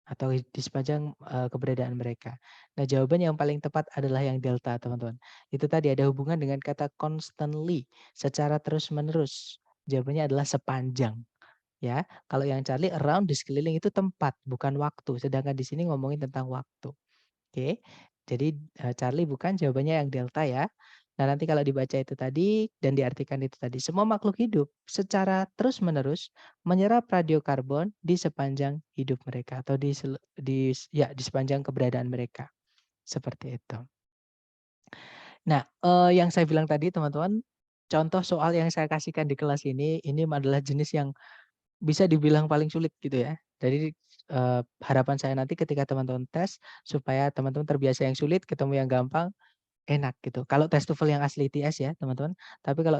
Speaker 1: atau di sepanjang keberadaan mereka. Nah, jawaban yang paling tepat adalah yang delta, teman-teman. Itu tadi ada hubungan dengan kata constantly, secara terus-menerus. Jawabannya adalah sepanjang. Ya, kalau yang Charlie around di sekeliling itu tempat, bukan waktu. Sedangkan di sini ngomongin tentang waktu. Oke. Jadi Charlie bukan, jawabannya yang delta ya. Nah, nanti kalau dibaca itu tadi dan diartikan itu tadi, semua makhluk hidup secara terus-menerus menyerap radiokarbon di sepanjang hidup mereka atau di sepanjang keberadaan mereka. Seperti itu. Nah, yang saya bilang tadi teman-teman, contoh soal yang saya kasihkan di kelas ini adalah jenis yang bisa dibilang paling sulit gitu ya. Jadi harapan saya nanti ketika teman-teman tes supaya teman-teman terbiasa yang sulit, ketemu yang gampang, enak gitu. Kalau tes TOEFL yang asli ITS ya teman-teman. Tapi kalau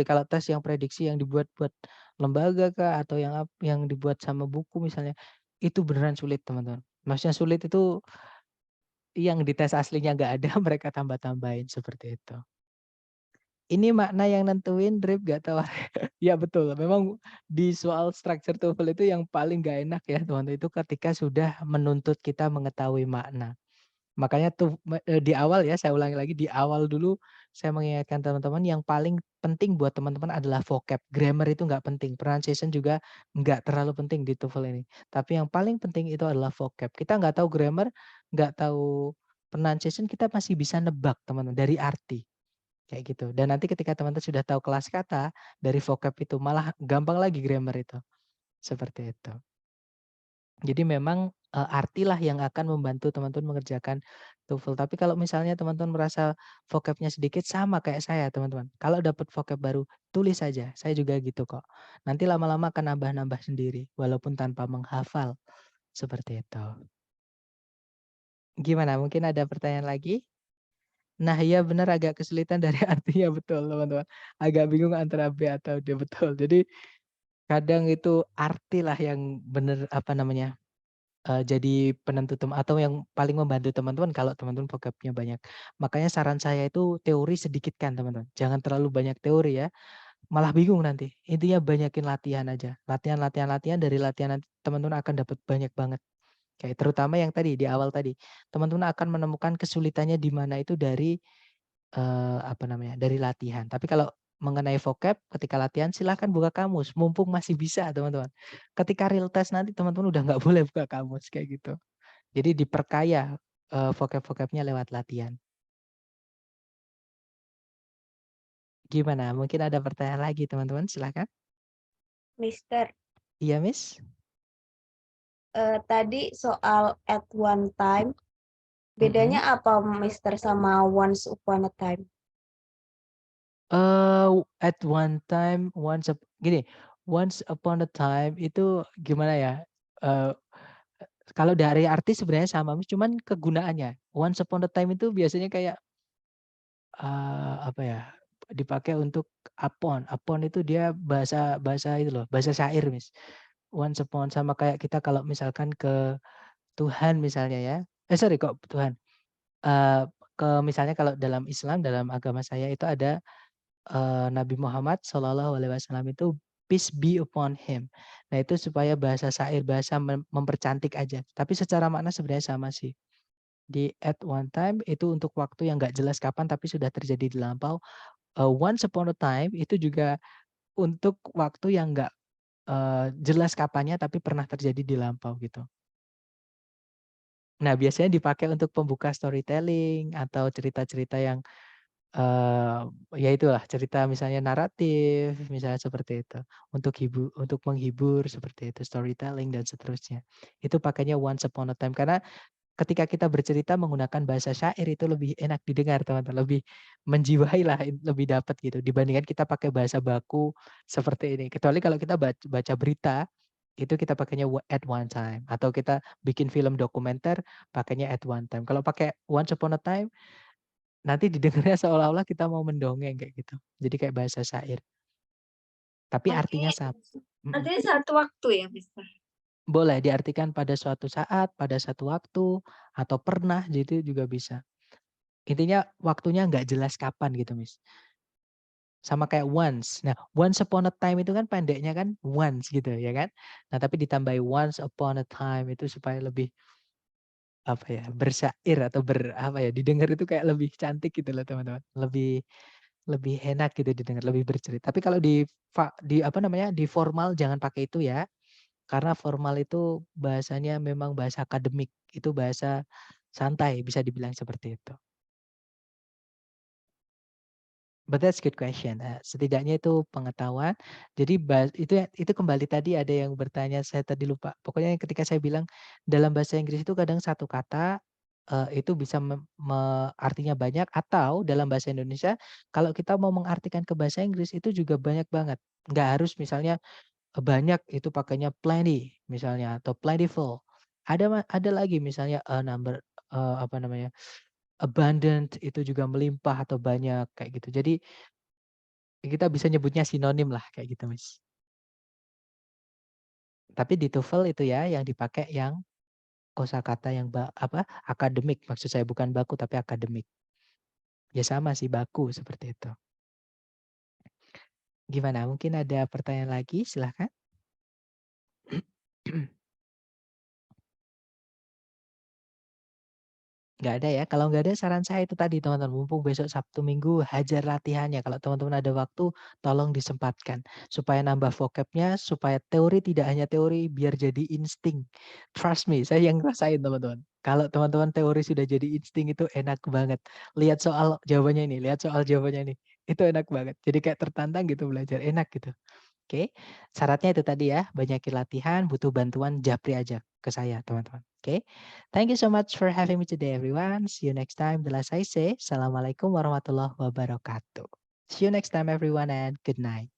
Speaker 1: kalau tes yang prediksi yang dibuat buat lembaga kah atau yang dibuat sama buku misalnya, itu beneran sulit teman-teman. Maksudnya sulit itu yang di tes aslinya nggak ada, mereka tambah-tambahin seperti itu. Ini makna yang nentuin drip gak tahu. Ya betul, memang di soal structure TOEFL itu yang paling gak enak ya teman-teman, itu ketika sudah menuntut kita mengetahui makna. Makanya tuh di awal ya, saya ulangi lagi, di awal dulu saya mengingatkan teman-teman yang paling penting buat teman-teman adalah vocab. Grammar itu nggak penting, pronunciation juga nggak terlalu penting di TOEFL ini. Tapi yang paling penting itu adalah vocab. Kita nggak tahu grammar, nggak tahu pronunciation, kita masih bisa nebak teman-teman dari arti. Kayak gitu. Dan nanti ketika teman-teman sudah tahu kelas kata, dari vocab itu malah gampang lagi grammar itu. Seperti itu. Jadi memang artilah yang akan membantu teman-teman mengerjakan TOEFL. Tapi kalau misalnya teman-teman merasa vocabnya sedikit, sama kayak saya teman-teman. Kalau dapat vocab baru, tulis saja. Saya juga gitu kok. Nanti lama-lama akan nambah-nambah sendiri, walaupun tanpa menghafal. Seperti itu. Gimana? Mungkin ada pertanyaan lagi? Nah, iya benar agak kesulitan dari artinya, betul teman-teman. Agak bingung antara B atau D, betul. Jadi kadang itu artilah yang benar jadi penentu atau yang paling membantu teman-teman kalau teman-teman vocabnya banyak. Makanya saran saya itu teori sedikitkan teman-teman. Jangan terlalu banyak teori ya. Malah bingung nanti. Intinya banyakin latihan aja. Latihan, dari latihan nanti teman-teman akan dapat banyak banget. Kayak terutama yang tadi di awal tadi. Teman-teman akan menemukan kesulitannya di mana itu dari dari latihan. Tapi kalau mengenai vocab ketika latihan silahkan buka kamus, mumpung masih bisa teman-teman. Ketika real test nanti teman-teman udah nggak boleh buka kamus kayak gitu. Jadi diperkaya vocab-vocabnya lewat latihan. Gimana? Mungkin ada pertanyaan lagi teman-teman, silakan.
Speaker 7: Mister,
Speaker 1: Iya, Miss?
Speaker 7: tadi soal at one time Bedanya apa, Mister, sama once upon a time?
Speaker 1: At one time, gini, once upon a time itu gimana ya? Kalau dari arti sebenarnya sama, cuman kegunaannya. Once upon a time itu biasanya kayak apa ya? Dipakai untuk upon. Upon itu dia bahasa itu loh, bahasa syair, Mis. Once upon sama kayak kita kalau misalkan ke Tuhan misalnya ya. Sorry kok Tuhan. Ke misalnya kalau dalam Islam, dalam agama saya itu ada Nabi Muhammad Shallallahu Alaihi Wasallam itu peace be upon him. Nah itu supaya bahasa syair, bahasa mempercantik aja. Tapi secara makna sebenarnya sama sih. Di at one time itu untuk waktu yang nggak jelas kapan tapi sudah terjadi di lampau. Once upon a time itu juga untuk waktu yang nggak jelas kapannya tapi pernah terjadi di lampau gitu. Nah biasanya dipakai untuk pembuka storytelling atau cerita-cerita yang ya itulah cerita misalnya naratif, misalnya seperti itu. Untuk menghibur seperti itu, storytelling dan seterusnya. Itu pakainya once upon a time karena ketika kita bercerita menggunakan bahasa syair itu lebih enak didengar teman-teman, lebih menjiwai lah, lebih dapat gitu dibandingkan kita pakai bahasa baku seperti ini. Kecuali kalau kita baca berita itu kita pakainya at one time atau kita bikin film dokumenter pakainya at one time. Kalau pakai once upon a time nanti didengarnya seolah-olah kita mau mendongeng kayak gitu. Jadi kayak bahasa syair. Tapi artinya sama.
Speaker 4: Artinya satu waktu ya, Mister?
Speaker 1: Boleh diartikan pada suatu saat, pada satu waktu, atau pernah, jadi juga bisa. Intinya waktunya nggak jelas kapan gitu, Miss. Sama kayak once. Nah, once upon a time itu kan pendeknya kan once gitu ya kan. Nah, tapi ditambahi once upon a time itu supaya lebih apa ya, bersyair atau apa ya, didengar itu kayak lebih cantik gitu loh teman-teman. Lebih enak gitu didengar, lebih bercerita. Tapi kalau di apa namanya, di formal jangan pakai itu ya. Karena formal itu bahasanya memang bahasa akademik, itu bahasa santai bisa dibilang seperti itu. But that's good question. Setidaknya itu pengetahuan. Jadi itu kembali tadi ada yang bertanya, saya tadi lupa. Pokoknya ketika saya bilang dalam bahasa Inggris itu kadang satu kata itu bisa artinya banyak atau dalam bahasa Indonesia kalau kita mau mengartikan ke bahasa Inggris itu juga banyak banget. Nggak harus misalnya banyak itu pakainya plenty misalnya atau plentiful. Ada lagi misalnya number apa namanya? Abundant itu juga melimpah atau banyak kayak gitu. Jadi kita bisa nyebutnya sinonim lah kayak gitu, Mas. Tapi di TOEFL itu ya yang dipakai yang kosakata yang akademik, maksud saya bukan baku tapi akademik. Ya sama sih baku seperti itu. Gimana? Mungkin ada pertanyaan lagi, silahkan. Nggak ada ya. Kalau nggak ada saran saya itu tadi teman-teman. Mumpung besok Sabtu Minggu hajar latihannya. Kalau teman-teman ada waktu tolong disempatkan. Supaya nambah vocabnya, supaya teori tidak hanya teori biar jadi insting. Trust me, saya yang ngerasain teman-teman. Kalau teman-teman teori sudah jadi insting itu enak banget. Lihat soal jawabannya ini, lihat soal jawabannya ini. Itu enak banget. Jadi kayak tertantang gitu belajar, enak gitu. Oke, syaratnya itu tadi ya, banyakin latihan, butuh bantuan japri aja ke saya teman-teman. Oke, thank you so much for having me today everyone. See you next time. The last I say, Assalamualaikum warahmatullahi wabarakatuh. See you next time everyone and good night.